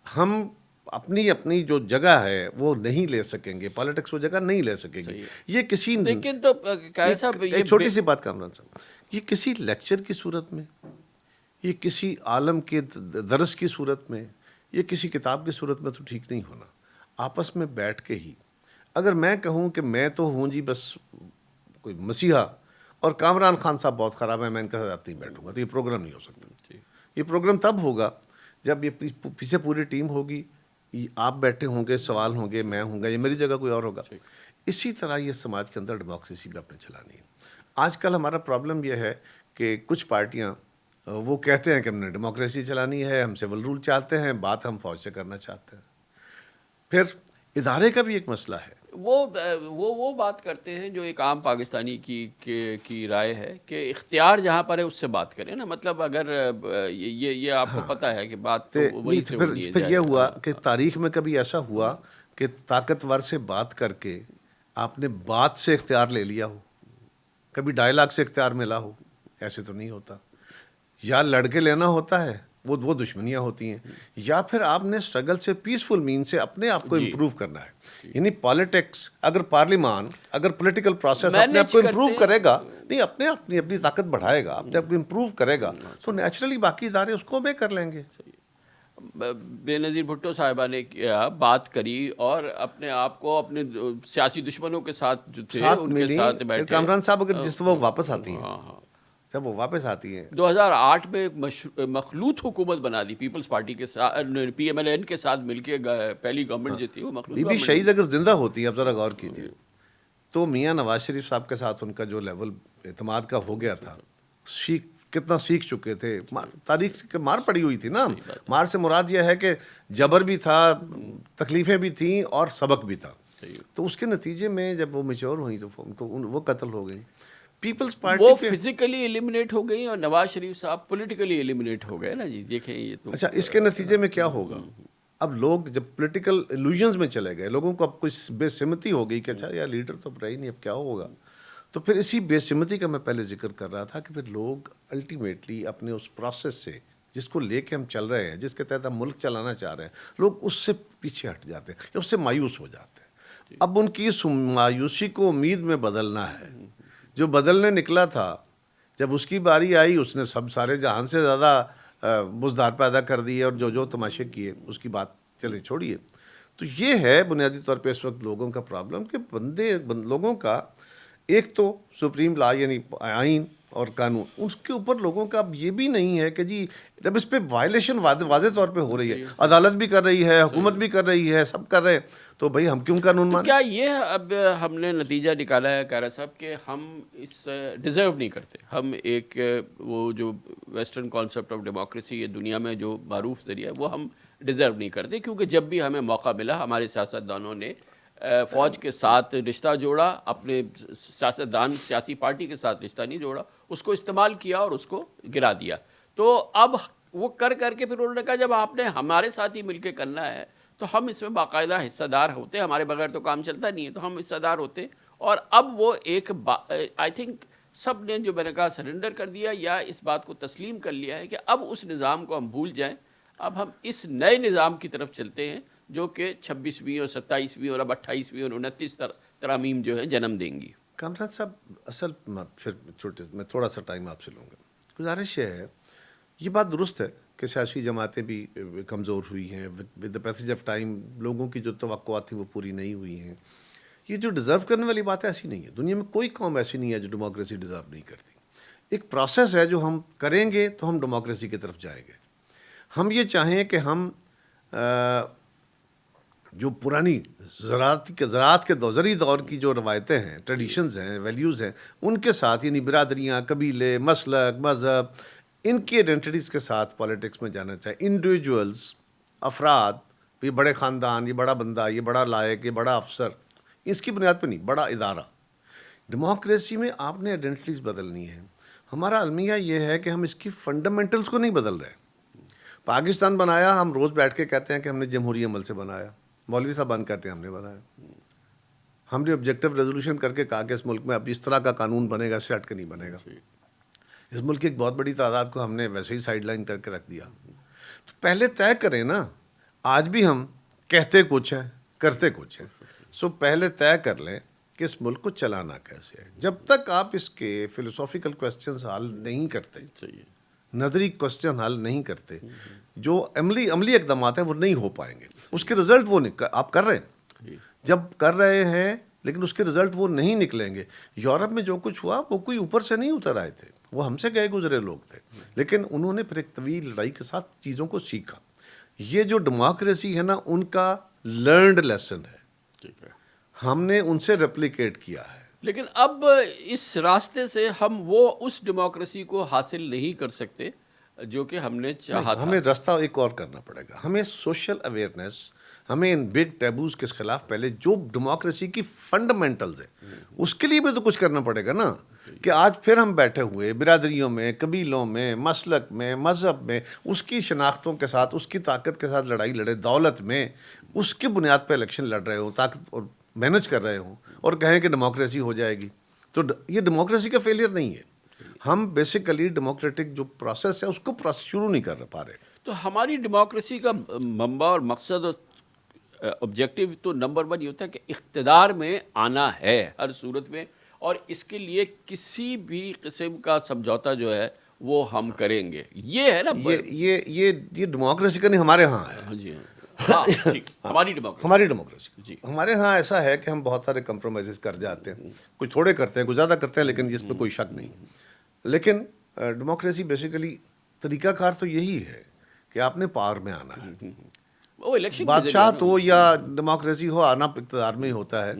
ہم اپنی جو جگہ ہے وہ نہیں لے سکیں گے، پالیٹکس وہ جگہ نہیں لے سکیں گے. یہ کسی، لیکن تو ایک چھوٹی سی بات کامران صاحب، یہ کسی لیکچر کی صورت میں، یہ کسی عالم کے درس کی صورت میں، یہ کسی کتاب کی صورت میں تو ٹھیک نہیں ہونا. آپس میں بیٹھ کے ہی، اگر میں کہوں کہ میں تو ہوں جی بس کوئی مسیحا، اور کامران خان صاحب بہت خراب ہے، میں ان کے ساتھ نہیں بیٹھوں گا، تو یہ پروگرام نہیں ہو سکتا. یہ پروگرام تب ہوگا جب یہ پیچھے پوری ٹیم ہوگی، آپ بیٹھے ہوں گے، سوال ہوں گے، میں ہوں گا، یہ میری جگہ کوئی اور ہوگا. اسی طرح یہ سماج کے اندر ڈیموکریسی بھی اپنے چلانی ہے. آج کل ہمارا پرابلم یہ ہے کہ کچھ پارٹیاں وہ کہتے ہیں کہ ہم نے ڈیموکریسی چلانی ہے، ہم سول رول چاہتے ہیں، بات ہم فوج سے کرنا چاہتے ہیں. پھر ادارے کا بھی ایک مسئلہ ہے. وہ بات کرتے ہیں جو ایک عام پاکستانی کی رائے ہے کہ اختیار جہاں پر ہے اس سے بات کریں نا. مطلب اگر یہ آپ کو پتہ ہے کہ بات تو وہی سے ہونی ہے. پھر یہ ہوا کہ تاریخ میں کبھی ایسا ہوا کہ طاقتور سے بات کر کے آپ نے بات سے اختیار لے لیا ہو, کبھی ڈائلاگ سے اختیار ملا ہو؟ ایسے تو نہیں ہوتا. یا لڑ کے لینا ہوتا ہے, وہ دشمنیاں ہوتی ہیں, یا پھر آپ نے اسٹرگل سے پیسفل مین سے اپنے آپ کو امپروو کرنا ہے. یعنی پالیٹکس, اگر پارلیمان, اگر پولیٹیکل پروسیس اپنے آپ کو امپروو کرے گا, نہیں اپنی طاقت بڑھائے گا, اپنے آپ کو امپروو کرے گا, تو نیچرلی باقی ادارے اس کو بے کر لیں گے. بے نظیر بھٹو صاحبہ نے کیا بات کری اور اپنے آپ کو اپنے سیاسی دشمنوں کے ساتھ جو تھے ان کے ساتھ بیٹھے. کامران صاحب اگر جس وہ واپس آتی ہیں, جب وہ واپس آتی ہیں 2008 میں مخلوط حکومت بنا دی پیپلز پارٹی کے ساتھ, پی ایم ایل این کے ساتھ مل کے پہلی گورنمنٹ جو تھی وہ مخلوط. بی بی شہید اگر زندہ ہوتی ہیں, اب ذرا غور کیجیے, تو میاں نواز شریف صاحب کے ساتھ ان کا جو لیول اعتماد کا ہو گیا تھا, کتنا سیکھ چکے تھے. تاریخ سے مار پڑی ہوئی تھی نا. مار سے مراد یہ ہے کہ جبر بھی تھا, تکلیفیں بھی تھیں اور سبق بھی تھا. تو اس کے نتیجے میں جب وہ میچور ہوئی تو وہ قتل ہو گئی. پیپلز پارٹی وہ فزیکلی ایلیمنیٹ ہو گئی اور نواز شریف صاحب پولیٹیکلی ایلیمنیٹ ہو گئے نا جی. دیکھیں یہ تو اچھا, اس کے نتیجے میں کیا ہوگا؟ اب لوگ جب پولیٹیکل ایلوژنز میں چلے گئے, لوگوں کو اب کچھ بے سمتی ہو گئی کہ اچھا یار لیڈر تو اب رہی نہیں, اب کیا ہوگا. تو پھر اسی بے سمتی کا میں پہلے ذکر کر رہا تھا کہ پھر لوگ الٹیمیٹلی اپنے اس پروسیس سے جس کو لے کے ہم چل رہے ہیں, جس کے تحت ہم ملک چلانا چاہ رہے ہیں, لوگ اس سے پیچھے ہٹ جاتے ہیں یا اس سے مایوس ہو جاتے ہیں. اب ان کی اس مایوسی کو امید میں بدلنا ہے. جو بدلنے نکلا تھا, جب اس کی باری آئی, اس نے سارے جہان سے زیادہ بزدار پیدا کر دی اور جو تماشے کیے, اس کی بات چلے چھوڑیے. تو یہ ہے بنیادی طور پہ اس وقت لوگوں کا پرابلم کہ لوگوں کا ایک تو سپریم لا یعنی آئین اور قانون, اس کے اوپر لوگوں کا اب یہ بھی نہیں ہے کہ جی جب اس پہ وائلیشن واضح طور پہ ہو رہی ہے, عدالت بھی کر رہی ہے, حکومت بھی کر رہی ہے, سب کر رہے ہیں, تو بھائی ہم کیوں قانون مانیں؟ کیا یہ اب ہم نے نتیجہ نکالا ہے قائرہ صاحب کہ ہم اس ڈیزرو نہیں کرتے. ہم ایک وہ جو ویسٹرن کانسیپٹ آف ڈیموکریسی یہ دنیا میں جو معروف ذریعہ ہے وہ ہم ڈیزرو نہیں کرتے, کیونکہ جب بھی ہمیں موقع ملا ہمارے سیاستدانوں نے فوج کے ساتھ رشتہ جوڑا, اپنے سیاسی پارٹی کے ساتھ رشتہ نہیں جوڑا, اس کو استعمال کیا اور اس کو گرا دیا. تو اب وہ کر کے پھر انہوں نے کہا جب آپ نے ہمارے ساتھ ہی مل کے کرنا ہے تو ہم اس میں باقاعدہ حصہ دار ہوتے, ہمارے بغیر تو کام چلتا نہیں ہے, تو ہم حصہ دار ہوتے. اور اب وہ ایک آئی تھنک سب نے جو میں نے کہا سرنڈر کر دیا یا اس بات کو تسلیم کر لیا ہے کہ اب اس نظام کو ہم بھول جائیں, اب ہم اس نئے نظام کی طرف چلتے ہیں جو کہ 26ویں اور 27ویں اور اب 28ویں اور 29 ترامیم جو ہے جنم دیں گی. کامران صاحب, اصل پھر میں تھوڑا سا ٹائم آپ سے لوں گا. گزارش یہ ہے, یہ بات درست ہے کہ سیاسی جماعتیں بھی کمزور ہوئی ہیں, with the passage of time لوگوں کی جو توقعات تھیں وہ پوری نہیں ہوئی ہیں. یہ جو ڈیزرو کرنے والی بات ایسی نہیں ہے, دنیا میں کوئی قوم ایسی نہیں ہے جو ڈیموکریسی ڈیزرو نہیں کرتی. ایک پروسیس ہے جو ہم کریں گے تو ہم ڈیموکریسی کی طرف جائیں گے. ہم یہ چاہیں کہ ہم جو پرانی زراعت کے زرعی دور کی جو روایتیں ہیں, ٹریڈیشنز ہیں, ویلیوز ہیں, ان کے ساتھ یعنی برادریاں, قبیلے, مسلک, مذہب, ان کی آئیڈینٹیز کے ساتھ پالیٹکس میں جانا چاہیے. انڈیویجولز, افراد, یہ بڑے خاندان, یہ بڑا بندہ, یہ بڑا لائق, یہ بڑا افسر, اس کی بنیاد پہ نہیں, بڑا ادارہ. ڈیموکریسی میں آپ نے آئیڈینٹیز بدلنی ہے. ہمارا المیہ یہ ہے کہ ہم اس کی فنڈامنٹلز کو نہیں بدل رہے. پاکستان بنایا, ہم روز بیٹھ کے کہتے ہیں کہ ہم نے جمہوری عمل سے بنایا, مولوی صاحب کہتے ہیں ہم نے بنایا. ہم نے آبجیکٹو ریزولوشن کر کے کہا کہ اس ملک میں اب اس طرح کا قانون بنے گا, سے ہٹ کے نہیں بنے گا. اس ملک کی ایک بہت بڑی تعداد کو ہم نے ویسے ہی سائڈ لائن کر کے رکھ دیا. تو پہلے طے کریں نا. آج بھی ہم کہتے کچھ ہیں, کرتے کچھ ہیں. سو پہلے طے کر لیں کہ اس ملک کو چلانا کیسے ہے. جب تک آپ اس کے فلسافیکل کوسچنز حل نہیں کرتے, نظری کوسچن حل نہیں کرتے, جو عملی اقدامات ہیں وہ نہیں ہو پائیں گے. اس کے رزلٹ وہ آپ کر رہے ہیں, جب کر رہے ہیں لیکن اس کے رزلٹ وہ نہیں نکلیں گے. یورپ میں جو کچھ ہوا وہ کوئی اوپر سے نہیں اتر آئے تھے, وہ ہم سے گئے گزرے لوگ تھے, لیکن انہوں نے پھر ایک طویل لڑائی کے ساتھ چیزوں کو سیکھا. یہ جو ڈیموکریسی ہے نا, ان کا لرنڈ لیسن ہے, ہم نے ان سے ریپلیکیٹ کیا ہے. لیکن اب اس راستے سے ہم وہ اس ڈیموکریسی کو حاصل نہیں کر سکتے جو کہ ہم نے چاہا تھا. ہمیں راستہ ایک اور کرنا پڑے گا. ہمیں سوشل اویئرنیس, ہمیں ان بگ ٹیبوز کے خلاف پہلے جو ڈیموکریسی کی فنڈامنٹلز ہیں اس کے لیے بھی تو کچھ کرنا پڑے گا نا. کہ آج پھر ہم بیٹھے ہوئے برادریوں میں، قبیلوں میں، مسلک میں، مذہب میں، اس کی شناختوں کے ساتھ، اس کی طاقت کے ساتھ لڑائی لڑے، دولت میں اس کی بنیاد پہ الیکشن لڑ رہے ہوں، طاقت اور مینج کر رہے ہوں، اور کہیں کہ ڈیموکریسی ہو جائے گی. تو یہ ڈیموکریسی کا فیلئر نہیں ہے. ہم بیسیکلی ڈیموکریٹک جو پروسیس ہے اس کو شروع نہیں کر پا رہے. تو ہماری ڈیموکریسی کا منبع اور مقصد اور آبجیکٹیو تو نمبر 1 یہ ہوتا ہے کہ اقتدار میں آنا ہے ہر صورت میں، اور اس کے لیے کسی بھی قسم کا سمجھوتا جو ہے وہ ہم کریں گے. یہ ہے نا یہ ڈیموکریسی کا نہیں، ہمارے ہاں ہے. ہاں جی ہاں ٹھیک، ہماری ڈیموکریسی جی. ہمارے ہاں ایسا ہے کہ ہم بہت سارے کمپرومائزز کر جاتے ہیں، کچھ تھوڑے کرتے ہیں، کچھ زیادہ کرتے ہیں، لیکن اس پہ کوئی شک نہیں. لیکن ڈیموکریسی بیسیکلی طریقہ کار تو یہی ہے کہ آپ نے پاور میں آنا ہے. وہ الیکشن بادشاہ تو یا ڈیموکریسی ہو، آنا اقتدار میں ہی ہوتا ہے.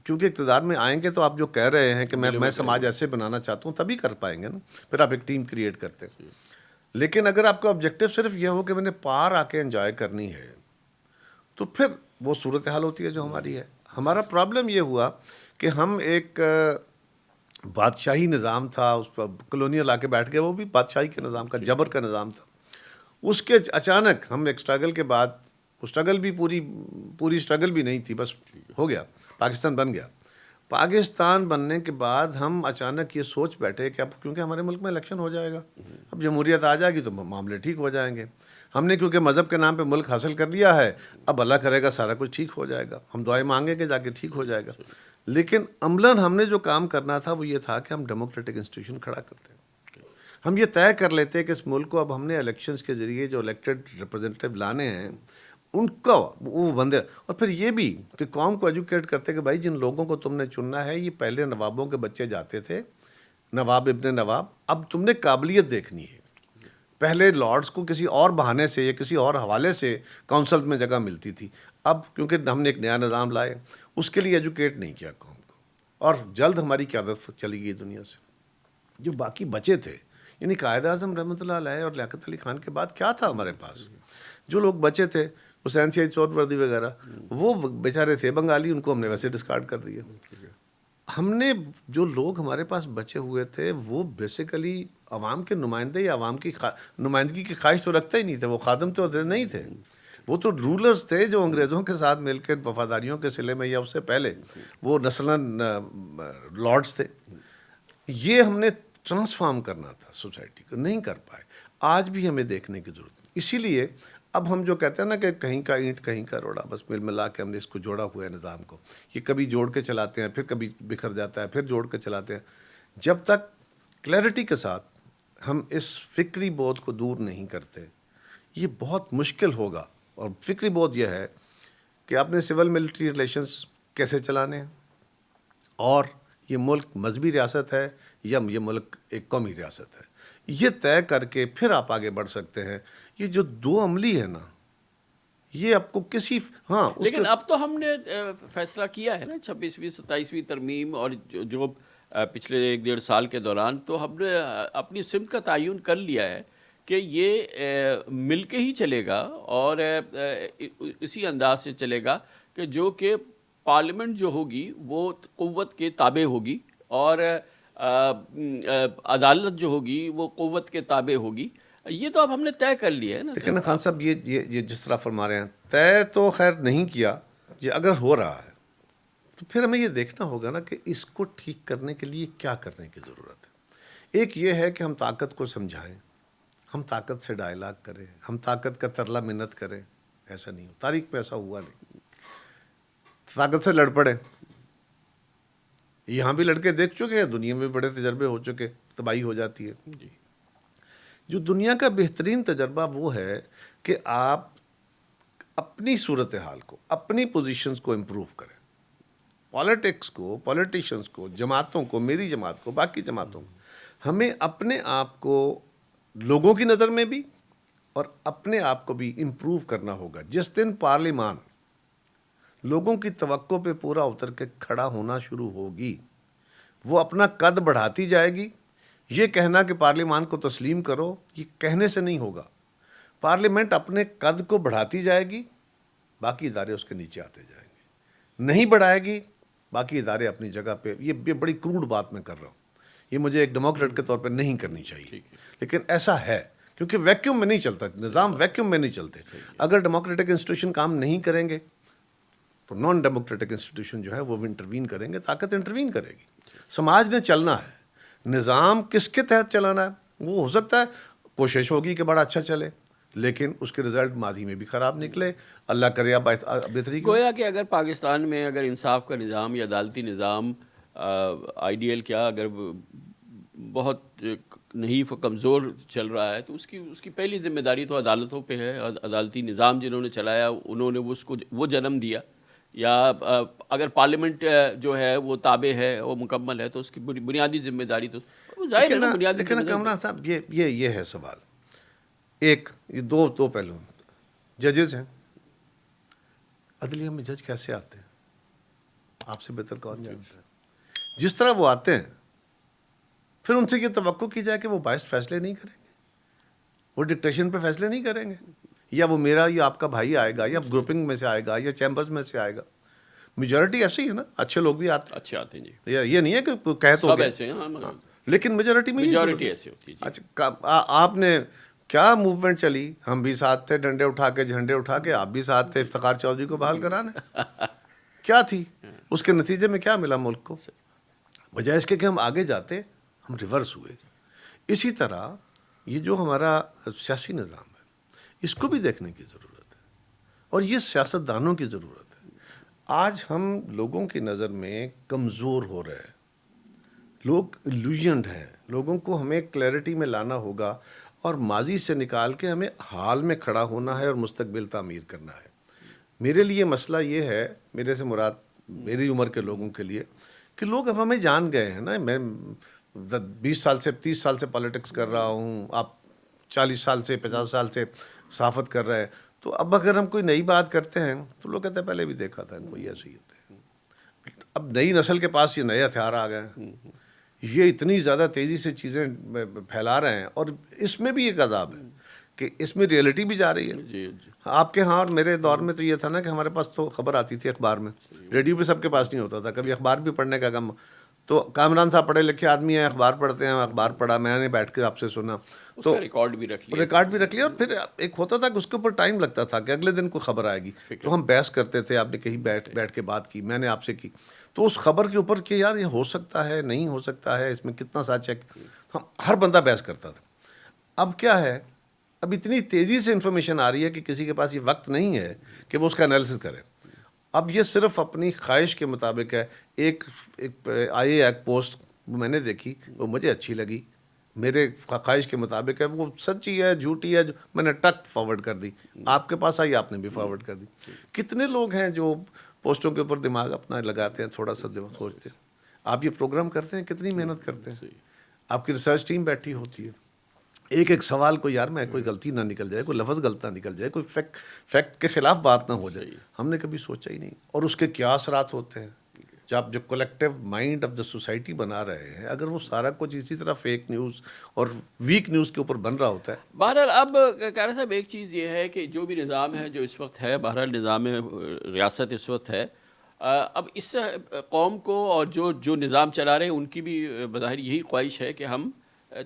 کیونکہ اقتدار میں آئیں گے تو آپ جو کہہ رہے ہیں کہ میں سماج ایسے بنانا چاہتا ہوں تبھی کر پائیں گے نا. پھر آپ ایک ٹیم کریٹ کرتے ہیں. لیکن اگر آپ کا آبجیکٹیو صرف یہ ہو کہ میں نے پار آ کے انجوائے کرنی ہے تو پھر وہ صورتحال ہوتی ہے جو ہماری ہے. ہمارا پرابلم یہ ہوا کہ ہم ایک بادشاہی نظام تھا، اس پر کلونیل آ کے بیٹھ گئے، وہ بھی بادشاہی کے نظام کا، جبر کا نظام تھا. اس کے اچانک ہم ایک اسٹرگل کے بعد، اسٹرگل بھی پوری اسٹرگل بھی نہیں تھی، بس ہو گیا، پاکستان بن گیا. پاکستان بننے کے بعد ہم اچانک یہ سوچ بیٹھے کہ اب کیونکہ ہمارے ملک میں الیکشن ہو جائے گا، اب جمہوریت آ جائے گی تو معاملے ٹھیک ہو جائیں گے. ہم نے کیونکہ مذہب کے نام پہ ملک حاصل کر لیا ہے، اب اللہ کرے گا سارا کچھ ٹھیک ہو جائے گا، ہم دعائیں مانگیں گے جا کے ٹھیک ہو جائے گا. لیکن عملاً ہم نے جو کام کرنا تھا وہ یہ تھا کہ ہم ڈیموکریٹک انسٹیٹیوشن کھڑا کرتے ہیں. ہم یہ طے کر لیتے کہ اس ملک کو اب ہم نے الیکشنز کے ذریعے جو الیکٹڈ ریپرزینٹیو لانے ہیں ان کو وہ بندے، اور پھر یہ بھی کہ قوم کو ایجوکیٹ کرتے کہ بھائی جن لوگوں کو تم نے چننا ہے یہ پہلے نوابوں کے بچے جاتے تھے، نواب ابن نواب، اب تم نے قابلیت دیکھنی ہے. پہلے لارڈس کو کسی اور بہانے سے یا کسی اور حوالے سے کونسل میں جگہ ملتی تھی، اب کیونکہ ہم نے ایک نیا نظام لائے اس کے لیے ایجوکیٹ نہیں کیا قوم کو، اور جلد ہماری قیادت چلی گئی دنیا سے. جو باقی بچے تھے، یعنی قائد اعظم رحمۃ اللہ علیہ اور لیاقت علی خان کے بعد کیا تھا ہمارے پاس؟ جو لوگ بچے تھے، حسین سید چور وردی وغیرہ، وہ بیچارے تھے بنگالی، ان کو ہم نے ویسے ڈسکارڈ کر دیا. ہم نے جو لوگ ہمارے پاس بچے ہوئے تھے وہ بیسیکلی عوام کے نمائندے یا عوام کی نمائندگی کی خواہش تو رکھتے ہی نہیں تھے، وہ خادم تو نہیں تھے، وہ تو رولرز تھے جو انگریزوں کے ساتھ مل کے وفاداریوں کے صلے میں یا اس سے پہلے وہ نسلاً لارڈز تھے. یہ ہم نے ٹرانسفارم کرنا تھا سوسائٹی کو، نہیں کر پائے. آج بھی ہمیں دیکھنے کی ضرورت ہے. اسی لیے اب ہم جو کہتے ہیں نا کہ کہیں کا اینٹ کہیں کا روڑا، بس مل ملا کے ہم نے اس کو جوڑا ہوا ہے نظام کو. یہ کبھی جوڑ کے چلاتے ہیں، پھر کبھی بکھر جاتا ہے، پھر جوڑ کے چلاتے ہیں. جب تک کلیئرٹی کے ساتھ ہم اس فکری بودھ کو دور نہیں کرتے یہ بہت مشکل ہوگا. اور فکری بودھ یہ ہے کہ آپ نے سول ملٹری ریلیشنز کیسے چلانے ہیں، اور یہ ملک مذہبی ریاست ہے یا یہ ملک ایک قومی ریاست ہے، یہ طے کر کے پھر آپ آگے بڑھ سکتے ہیں. یہ جو دو عملی ہے نا، یہ آپ کو کسی لیکن اب تو ہم نے فیصلہ کیا ہے نا 26ویں 27ویں ترمیم اور جو پچھلے 1.5 سال کے دوران، تو ہم نے اپنی سمت کا تعین کر لیا ہے کہ یہ مل کے ہی چلے گا، اور اسی انداز سے چلے گا کہ جو کہ پارلیمنٹ جو ہوگی وہ قوت کے تابع ہوگی، اور عدالت جو ہوگی وہ قوت کے تابع ہوگی. یہ تو اب ہم نے طے کر لیا ہے نا. لیکن خان صاحب یہ جس طرح فرما رہے ہیں، طے تو خیر نہیں کیا، یہ اگر ہو رہا ہے تو پھر ہمیں یہ دیکھنا ہوگا نا کہ اس کو ٹھیک کرنے کے لیے کیا کرنے کی ضرورت ہے. ایک یہ ہے کہ ہم طاقت کو سمجھائیں، ہم طاقت سے ڈائلاگ کریں، ہم طاقت کا ترلا منت کریں. ایسا نہیں ہو، تاریخ میں ایسا ہوا نہیں. طاقت سے لڑ پڑے، یہاں بھی لڑکے دیکھ چکے ہیں، دنیا میں بڑے تجربے ہو چکے، تباہی ہو جاتی ہے. جی. جو دنیا کا بہترین تجربہ وہ ہے کہ آپ اپنی صورتحال کو، اپنی پوزیشنز کو امپروو کریں. پالیٹکس کو، پولیٹیشنز کو، جماعتوں کو، میری جماعت کو، باقی جماعتوں کو، ہمیں اپنے آپ کو لوگوں کی نظر میں بھی اور اپنے آپ کو بھی امپروو کرنا ہوگا. جس دن پارلیمان لوگوں کی توقع پہ پورا اتر کے کھڑا ہونا شروع ہوگی، وہ اپنا قد بڑھاتی جائے گی. یہ کہنا کہ پارلیمان کو تسلیم کرو، یہ کہنے سے نہیں ہوگا. پارلیمنٹ اپنے قد کو بڑھاتی جائے گی باقی ادارے اس کے نیچے آتے جائیں گے. نہیں بڑھائے گی باقی ادارے اپنی جگہ پہ. یہ بڑی کروڈ بات میں کر رہا ہوں, یہ مجھے ایک ڈیموکریٹ کے طور پہ نہیں کرنی چاہیے, لیکن ایسا ہے کیونکہ ویکیوم میں نہیں چلتا نظام, ویکیوم میں نہیں چلتے. اگر ڈیموکریٹک انسٹیٹیوشن کام نہیں کریں گے تو نان ڈیموکریٹک انسٹیٹیوشن جو ہے وہ انٹروین کریں گے, طاقت انٹروین کرے گی. سماج نے چلنا ہے, نظام کس کے تحت چلانا ہے, وہ ہو سکتا ہے کوشش ہوگی کہ بڑا اچھا چلے, لیکن اس کے رزلٹ ماضی میں بھی خراب نکلے. اللہ کرے بہتری. گویا کہ اگر پاکستان میں اگر انصاف کا نظام یا عدالتی نظام آئیڈیل کیا اگر بہت نحیف و کمزور چل رہا ہے تو اس کی پہلی ذمہ داری تو عدالتوں پہ ہے. عدالتی نظام جنہوں نے چلایا انہوں نے اس کو وہ جنم دیا, یا اگر پارلیمنٹ جو ہے وہ تابع ہے وہ مکمل ہے تو اس کی بنیادی ذمہ داری تو ظاہر ہے نا بنیادی. لیکن کامران صاحب یہ ہے سوال, ایک یہ دو پہلو. ججز ہیں, عدلیہ میں جج کیسے آتے ہیں آپ سے بہتر کون جانتا ہے. جس طرح وہ آتے ہیں پھر ان سے یہ توقع کی جائے کہ وہ باعث فیصلے نہیں کریں گے, وہ ڈکٹیشن پہ فیصلے نہیں کریں گے, یا وہ میرا یا آپ کا بھائی آئے گا, یا گروپنگ میں سے آئے گا, یا چیمبرز میں سے آئے گا. میجورٹی ایسی ہے نا, اچھے لوگ بھی آتے ہیں, اچھے آتے ہیں جی, یہ نہیں ہے کہ کہہ تو سب ایسے ہیں, لیکن میجورٹی میں میجورٹی ایسی ہوتی ہے. اچھا آپ نے کیا موومنٹ چلی, ہم بھی ساتھ تھے, ڈنڈے اٹھا کے جھنڈے اٹھا کے, آپ بھی ساتھ تھے افتخار چودھری کو بحال کرانے. کیا تھی اس کے نتیجے میں کیا ملا ملک کو, بجائے اس کے کہ ہم آگے جاتے ہم ریورس ہوئے. اسی طرح یہ جو ہمارا سیاسی نظام ہے اس کو بھی دیکھنے کی ضرورت ہے, اور یہ سیاستدانوں کی ضرورت ہے. آج ہم لوگوں کی نظر میں کمزور ہو رہے ہیں, لوگ الوژنڈ ہیں, لوگوں کو ہمیں کلیئرٹی میں لانا ہوگا اور ماضی سے نکال کے ہمیں حال میں کھڑا ہونا ہے اور مستقبل تعمیر کرنا ہے. میرے لیے مسئلہ یہ ہے, میرے سے مراد میری عمر کے لوگوں کے لیے, کہ لوگ اب ہمیں جان گئے ہیں نا. میں 20 سال سے 30 سال سے پالیٹکس کر رہا ہوں, آپ 40 سال سے 50 سال سے صحافت کر رہے ہیں, تو اب اگر ہم کوئی نئی بات کرتے ہیں تو لوگ کہتے ہیں پہلے بھی دیکھا تھا, کوئی ایسے ہی ہوتے ہیں. اب نئی نسل کے پاس یہ نئے ہتھیار آ گئے ہیں, یہ اتنی زیادہ تیزی سے چیزیں پھیلا رہے ہیں, اور اس میں بھی ایک عذاب ہے کہ اس میں ریئلٹی بھی جا رہی ہے. آپ کے ہاں اور میرے دور میں تو یہ تھا نا کہ ہمارے پاس تو خبر آتی تھی اخبار میں, ریڈیو پہ سب کے پاس نہیں ہوتا تھا, کبھی اخبار بھی پڑھنے کا کم. تو کامران صاحب پڑھے لکھے آدمی ہیں, اخبار پڑھتے ہیں, اخبار پڑھا, میں نے بیٹھ کے آپ سے سنا, تو ریکارڈ بھی رکھ لیا, اور پھر ایک ہوتا تھا کہ اس کے اوپر ٹائم لگتا تھا کہ اگلے دن کو خبر آئے گی, تو ہم بحث کرتے تھے, آپ نے کہیں بیٹھ کے بات کی, میں نے آپ سے کی, تو اس خبر کے اوپر کہ یار یہ ہو سکتا ہے نہیں ہو سکتا ہے, اس میں کتنا سچ ہے, ہم ہر بندہ بحث کرتا تھا. اب کیا ہے, اب اتنی تیزی سے انفارمیشن آ رہی ہے کہ کسی کے پاس یہ وقت نہیں ہے کہ وہ اس کا انالیسس کرے. اب یہ صرف اپنی خواہش کے مطابق ہے. ایک آئی ایک پوسٹ میں نے دیکھی, وہ مجھے اچھی لگی, میرے خواہش کے مطابق ہے, وہ سچی ہے جھوٹی ہے, میں نے ٹک فارورڈ کر دی, آپ کے پاس آئی آپ نے بھی فارورڈ کر دی. کتنے لوگ ہیں جو پوسٹوں کے اوپر دماغ اپنا لگاتے ہیں, تھوڑا سا سوچتے ہیں. آپ یہ پروگرام کرتے ہیں, کتنی محنت کرتے ہیں, آپ کی ریسرچ ٹیم بیٹھی ہوتی ہے, ایک سوال کو یار میں کوئی غلطی نہ نکل جائے, کوئی لفظ غلط نہ نکل جائے, کوئی فیکٹ کے خلاف بات نہ ہو جائے, ہم نے کبھی سوچا ہی نہیں. اور اس کے کیا اثرات ہوتے ہیں جب collective mind of the society بنا رہے ہیں, اگر وہ سارا کچھ اسی طرح فیک نیوز اور ویک نیوز کے اوپر بن رہا ہوتا ہے. بہرحال اب قاری صاحب ایک چیز یہ ہے کہ جو بھی نظام ہے جو اس وقت ہے, بہرحال نظام ریاست اس وقت ہے, اب اس قوم کو اور جو نظام چلا رہے ہیں ان کی بھی بظاہر یہی خواہش ہے کہ ہم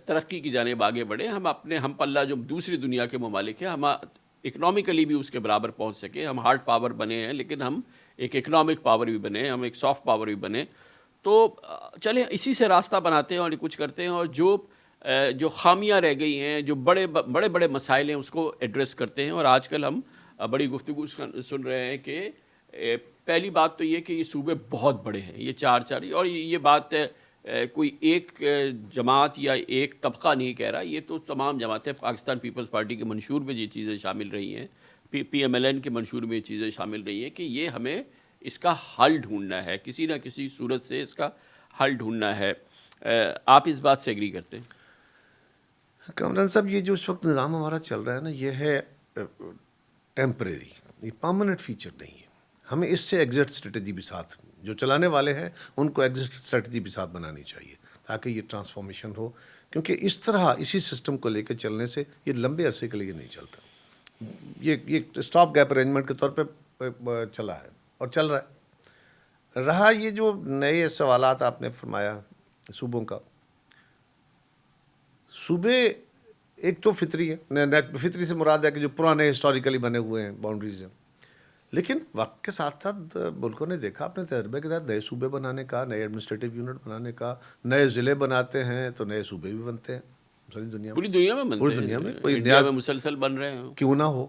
ترقی کی جانب آگے بڑھیں, ہم پلہ جو دوسری دنیا کے ممالک ہیں, ہم اکنامکلی بھی اس کے برابر پہنچ سکے. ہم ہارڈ پاور بنے ہیں لیکن ہم ایک اکنامک پاور بھی بنے, ہم ایک سافٹ پاور بھی بنے. تو چلیں اسی سے راستہ بناتے ہیں اور کچھ کرتے ہیں, اور جو خامیاں رہ گئی ہیں, جو بڑے بڑے مسائل ہیں اس کو ایڈریس کرتے ہیں. اور آج کل ہم بڑی گفتگو سن رہے ہیں کہ پہلی بات تو یہ کہ یہ صوبے بہت بڑے ہیں, یہ چار, اور یہ بات کوئی ایک جماعت یا ایک طبقہ نہیں کہہ رہا, یہ تو تمام جماعتیں, پاکستان پیپلز پارٹی کے منشور میں یہ چیزیں شامل رہی ہیں, پی ایم ایل این کے منشور میں یہ چیزیں شامل رہی ہیں کہ یہ ہمیں اس کا حل ڈھونڈنا ہے, کسی نہ کسی صورت سے اس کا حل ڈھونڈنا ہے. آپ اس بات سے ایگری کرتے ہیں؟ کامران صاحب, یہ جو اس وقت نظام ہمارا چل رہا ہے نا, یہ ہے ٹیمپریری, یہ پرماننٹ فیچر نہیں ہے. ہمیں اس سے ایگزٹ اسٹریٹجی بھی ساتھ, جو چلانے والے ہیں ان کو ایگزٹ اسٹریٹجی بھی ساتھ بنانی چاہیے تاکہ یہ ٹرانسفارمیشن ہو, کیونکہ اس طرح اسی سسٹم کو لے کے چلنے سے یہ لمبے عرصے کے لیے نہیں چلتا. یہ اسٹاپ گیپ ارینجمنٹ کے طور پہ چلا ہے اور چل رہا ہے. رہا یہ جو نئے سوالات آپ نے فرمایا صوبوں کا، صوبے ایک تو فطری ہے، فطری سے مراد ہے کہ جو پرانے ہسٹوریکلی بنے ہوئے ہیں باؤنڈریز ہیں، لیکن وقت کے ساتھ ساتھ ملکوں نے دیکھا اپنے تجربے کے ساتھ نئے صوبے بنانے کا، نئے ایڈمنسٹریٹو یونٹ بنانے کا، نئے ضلع بناتے ہیں تو نئے صوبے بھی بنتے ہیں ساری دنیا میں. پوری دنیا میں بنتے پوری ہیں، دنیا میں کوئی انڈیا نیا میں مسلسل بن رہے ہیں. کیوں نہ ہو.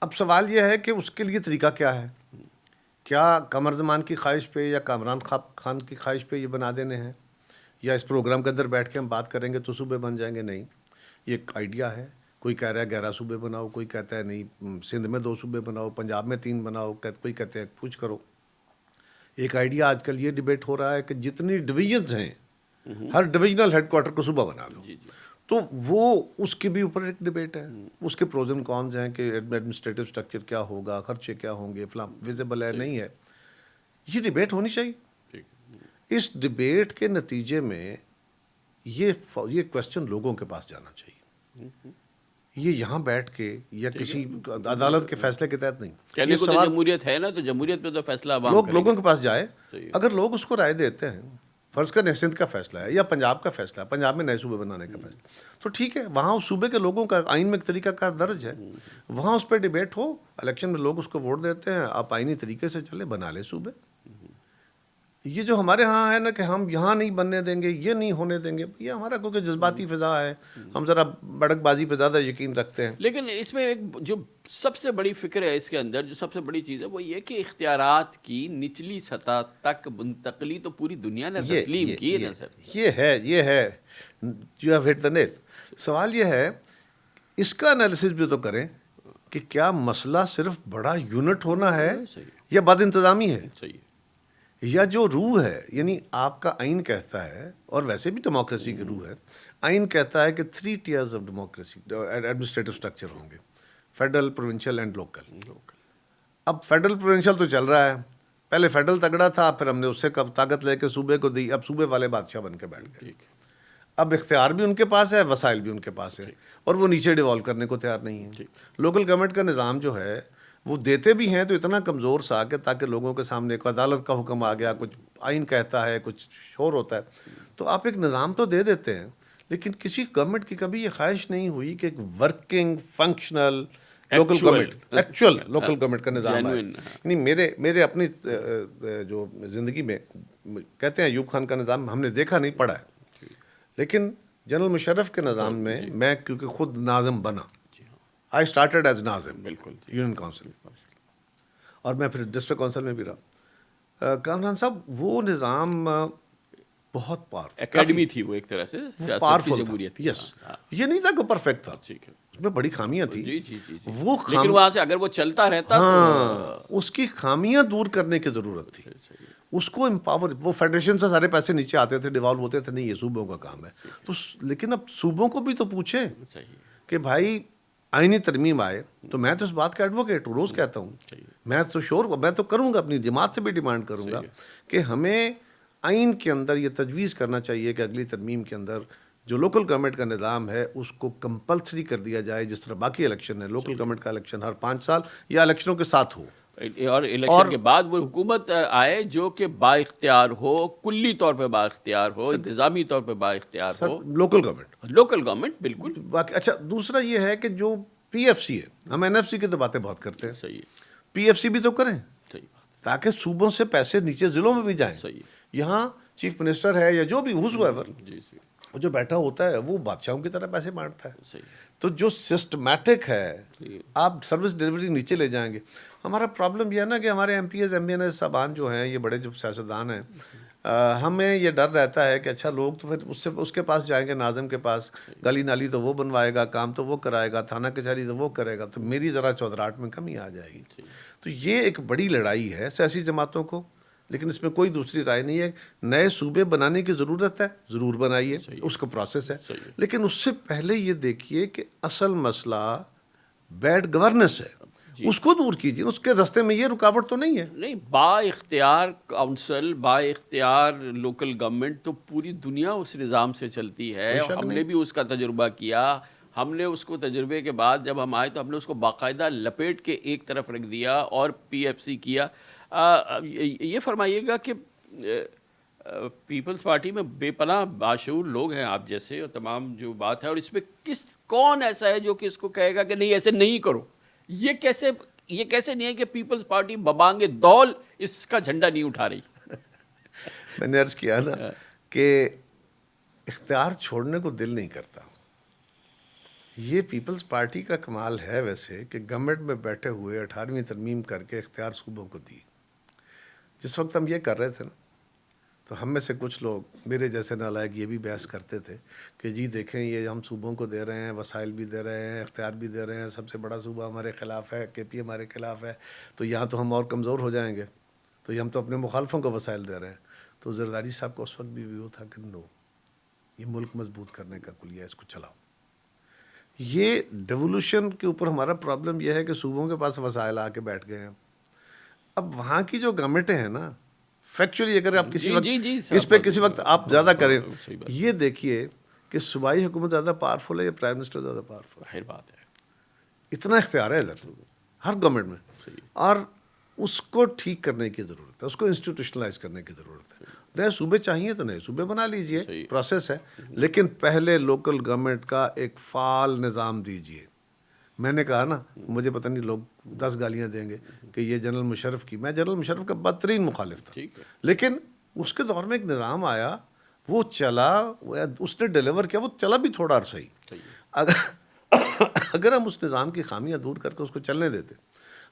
اب سوال یہ ہے کہ اس کے لیے طریقہ کیا ہے؟ کیا قمر زمان کی خواہش پہ یا کامران خان کی خواہش پہ یہ بنا دینے ہیں، یا اس پروگرام کے اندر بیٹھ کے ہم بات کریں گے تو صوبے بن جائیں گے؟ نہیں، یہ ایک آئیڈیا ہے. کوئی کہہ رہا ہے 11 صوبے بناؤ، کوئی کہتا ہے نہیں سندھ میں 2 صوبے بناؤ، پنجاب میں 3 بناؤ، کوئی کہتے ہیں کچھ کرو. ایک آئیڈیا آج کل یہ ڈیبیٹ ہو رہا ہے کہ جتنی ڈویژنز ہیں ہر ڈویژنل ہیڈ کوارٹر کو صوبہ بنا دو. تو وہ اس کے بھی اوپر ایک ڈیبیٹ ہے، اس کے پروز اینڈ کونز ہیں کہ ایڈمنسٹریٹو اسٹرکچر کیا ہوگا، خرچے کیا ہوں گے، فلاں ویزیبل ہے نہیں ہے. یہ ڈیبیٹ ہونی چاہیے. اس ڈیبیٹ کے نتیجے میں یہ کویسچن لوگوں کے پاس جانا چاہیے. یہ یہاں بیٹھ کے یا کسی عدالت کے فیصلے کے تحت نہیں. کہنے کو تو جمہوریت ہے نا، تو جمہوریت میں تو فیصلہ لوگوں کے پاس جائے. اگر لوگ اس کو رائے دیتے ہیں، فرض کریں سندھ کا فیصلہ ہے یا پنجاب کا فیصلہ ہے، پنجاب میں نئے صوبے بنانے کا فیصلہ، تو ٹھیک ہے، وہاں اس صوبے کے لوگوں کا آئین میں ایک طریقہ کار درج ہے، وہاں اس پہ ڈیبیٹ ہو، الیکشن میں لوگ اس کو ووٹ دیتے ہیں، آپ آئینی طریقے سے چلے، بنا لے صوبے. یہ جو ہمارے ہاں ہے نا کہ ہم یہاں نہیں بننے دیں گے، یہ نہیں ہونے دیں گے، یہ ہمارا کیونکہ جذباتی فضا ہے، ہم ذرا بڑک بازی پہ زیادہ یقین رکھتے ہیں. لیکن اس میں ایک جو سب سے بڑی فکر ہے اس کے اندر، جو سب سے بڑی چیز ہے وہ یہ کہ اختیارات کی نچلی سطح تک منتقلی تو پوری دنیا نے تسلیم کی ہے نا سر. یہ ہے یو ہیو ہٹ دی نیل. سوال یہ ہے اس کا انالیسس بھی تو کریں کہ کیا مسئلہ صرف بڑا یونٹ ہونا ہے یا بد انتظامی ہے، صحیح، یا جو روح ہے. یعنی آپ کا آئین کہتا ہے، اور ویسے بھی ڈیموکریسی کی روح ہے، آئین کہتا ہے کہ 3 tears of democracy administrative structure ہوں گے، فیڈرل، پروونشل اینڈ لوکل. اب فیڈرل پروونشل تو چل رہا ہے، پہلے فیڈرل تگڑا تھا، پھر ہم نے اس سے طاقت لے کے صوبے کو دی، اب صوبے والے بادشاہ بن کے بیٹھ گئے. اب اختیار بھی ان کے پاس ہے، وسائل بھی ان کے پاس ہے، اور وہ نیچے ڈیوالو کرنے کو تیار نہیں ہے. لوکل گورنمنٹ کا نظام جو ہے وہ دیتے بھی ہیں تو اتنا کمزور سا کہ تاکہ لوگوں کے سامنے ایک عدالت کا حکم آ گیا، کچھ آئین کہتا ہے، کچھ شور ہوتا ہے، تو آپ ایک نظام تو دے دیتے ہیں، لیکن کسی گورنمنٹ کی کبھی یہ خواہش نہیں ہوئی کہ ایک working functional local government, actual local government کا نظام ہے. یعنی میرے اپنی جو زندگی میں کہتے ہیں ایوب خان کا نظام ہم نے دیکھا نہیں، پڑھا ہے، لیکن جنرل مشرف کے نظام میں کیونکہ خود ناظم بنا، I started as Nazim union council, اور میں پھر ڈسٹرکٹ کونسل میں بھی رہا. کامران صاحب وہ نظام بہت پاورفل اکیڈمی تھی، وہ ایک طرح سے سیاست کی جمہوریت تھی. یس، یہ نہیں تھا کہ پرفیکٹ تھا، اس میں بڑی خامیاں تھیں. وہ لیکن وہاں سے اگر وہ چلتا رہتا تو اس کی خامیاں دور کرنے کی ضرورت تھی. اس کو امپاور، وہ فیڈریشن سے سارے پیسے نیچے آتے تھے، ڈیوالو ہوتے تھے، نہیں یہ صوبوں کا کام ہے. تو لیکن اب صوبوں کو بھی تو پوچھیں کہ بھائی آئینی ترمیم آئے. تو میں تو اس بات کا ایڈوکیٹ ہوں، روز کہتا ہوں، میں تو میں تو کروں گا، اپنی جماعت سے بھی ڈیمانڈ کروں گا کہ ہمیں آئین کے اندر یہ تجویز کرنا چاہیے کہ اگلی ترمیم کے اندر جو لوکل گورنمنٹ کا نظام ہے اس کو کمپلسری کر دیا جائے، جس طرح باقی الیکشن ہے، لوکل گورنمنٹ کا الیکشن ہر 5 سال یا الیکشنوں کے ساتھ ہو، اور الیکشن کے بعد وہ حکومت آئے جو کہ با اختیار ہو، کلی طور پہ با اختیار ہو، انتظامی طور پہ با اختیار ہو. لوکل گورنمنٹ بالکل. اچھا، دوسرا یہ ہے کہ جو پی ایف سی ہے، ہم این ایف سی کی تو باتیں بہت کرتے ہیں، صحیح، پی ایف سی بھی تو کریں تاکہ صوبوں سے پیسے نیچے ضلعوں میں بھی جائیں. یہاں چیف منسٹر ہے یا جو بھی وہ جو بیٹھا ہوتا ہے وہ بادشاہوں کی طرح پیسے بانٹتا ہے. تو جو سسٹمیٹک ہے، آپ سروس ڈیلیوری نیچے لے جائیں گے. ہمارا پرابلم یہ ہے نا کہ ہمارے M P As M P N S صاحبان جو ہیں، یہ بڑے جو سیاستدان ہیں، ہمیں یہ ڈر رہتا ہے کہ اچھا لوگ تو پھر اس کے پاس جائیں گے، ناظم کے پاس، گلی نالی تو وہ بنوائے گا، کام تو وہ کرائے گا، تھانہ کچہری تو وہ کرے گا، تو میری ذرا چودراہٹ میں کمی آ جائے گی. تو یہ ایک بڑی لڑائی ہے سیاسی جماعتوں کو، لیکن اس میں کوئی دوسری رائے نہیں ہے. نئے صوبے بنانے کی ضرورت ہے، ضرور بنائیے، اس کا پروسیس ہے، لیکن اس سے پہلے یہ دیکھیے کہ اصل مسئلہ بیڈ گورننس ہے، اس کو دور کیجیے. اس کے راستے میں یہ رکاوٹ تو نہیں ہے. نہیں، با اختیار کونسل، با اختیار لوکل گورنمنٹ تو پوری دنیا اس نظام سے چلتی ہے. ہم نے بھی اس کا تجربہ کیا. ہم نے اس کو تجربے کے بعد جب ہم آئے تو ہم نے اس کو باقاعدہ لپیٹ کے ایک طرف رکھ دیا اور پی ایف سی کیا. یہ فرمائیے گا کہ پیپلز پارٹی میں بے پناہ باشعور لوگ ہیں آپ جیسے اور تمام جو بات ہے, اور اس میں کون ایسا ہے جو کہ اس کو کہے گا کہ نہیں ایسے نہیں کرو؟ یہ کیسے نہیں ہے کہ پیپلز پارٹی ببانگ دول اس کا جھنڈا نہیں اٹھا رہی؟ میں نے عرض کیا نا کہ اختیار چھوڑنے کو دل نہیں کرتا. یہ پیپلز پارٹی کا کمال ہے ویسے کہ گورنمنٹ میں بیٹھے ہوئے 18ویں ترمیم کر کے اختیار صوبوں کو دی. جس وقت ہم یہ کر رہے تھے نا تو ہم میں سے کچھ لوگ میرے جیسے نالائق یہ بھی بحث کرتے تھے کہ جی دیکھیں یہ ہم صوبوں کو دے رہے ہیں, وسائل بھی دے رہے ہیں, اختیار بھی دے رہے ہیں, سب سے بڑا صوبہ ہمارے خلاف ہے, کے پی ہمارے خلاف ہے, تو یہاں تو ہم اور کمزور ہو جائیں گے, تو یہ ہم تو اپنے مخالفوں کو وسائل دے رہے ہیں. تو زرداری صاحب کو اس وقت بھی وہ تھا کہ نو, یہ ملک مضبوط کرنے کا کلیہ, اس کو چلاؤ. یہ ڈیولوشن کے اوپر ہمارا پرابلم یہ ہے کہ صوبوں کے پاس وسائل آ کے بیٹھ گئے ہیں. اب وہاں کی جو گورنمنٹیں ہیں نا, فیکچولی اگر آپ کسی وقت اس پہ کسی وقت آپ زیادہ کریں, یہ دیکھیے کہ صوبائی حکومت زیادہ پاورفل ہے یا پرائم منسٹر زیادہ پاورفل ہے؟ ظاہر بات ہے, اتنا اختیار ہے ادھر ہر گورنمنٹ میں, اور اس کو ٹھیک کرنے کی ضرورت ہے, اس کو انسٹیٹیوشنلائز کرنے کی ضرورت ہے. نئے صوبے چاہیے تو نئے صوبے بنا لیجئے, پروسیس ہے, لیکن پہلے لوکل گورنمنٹ کا ایک فعال نظام دیجئے. میں نے کہا نا, مجھے پتہ نہیں لوگ 10 گالیاں دیں گے کہ یہ جنرل مشرف کی, میں جنرل مشرف کا بدترین مخالف تھا, لیکن اس کے دور میں ایک نظام آیا, وہ چلا, اس نے ڈیلیور کیا, وہ چلا بھی تھوڑا عرصہ ہی. اگر ہم اس نظام کی خامیاں دور کر کے اس کو چلنے دیتے.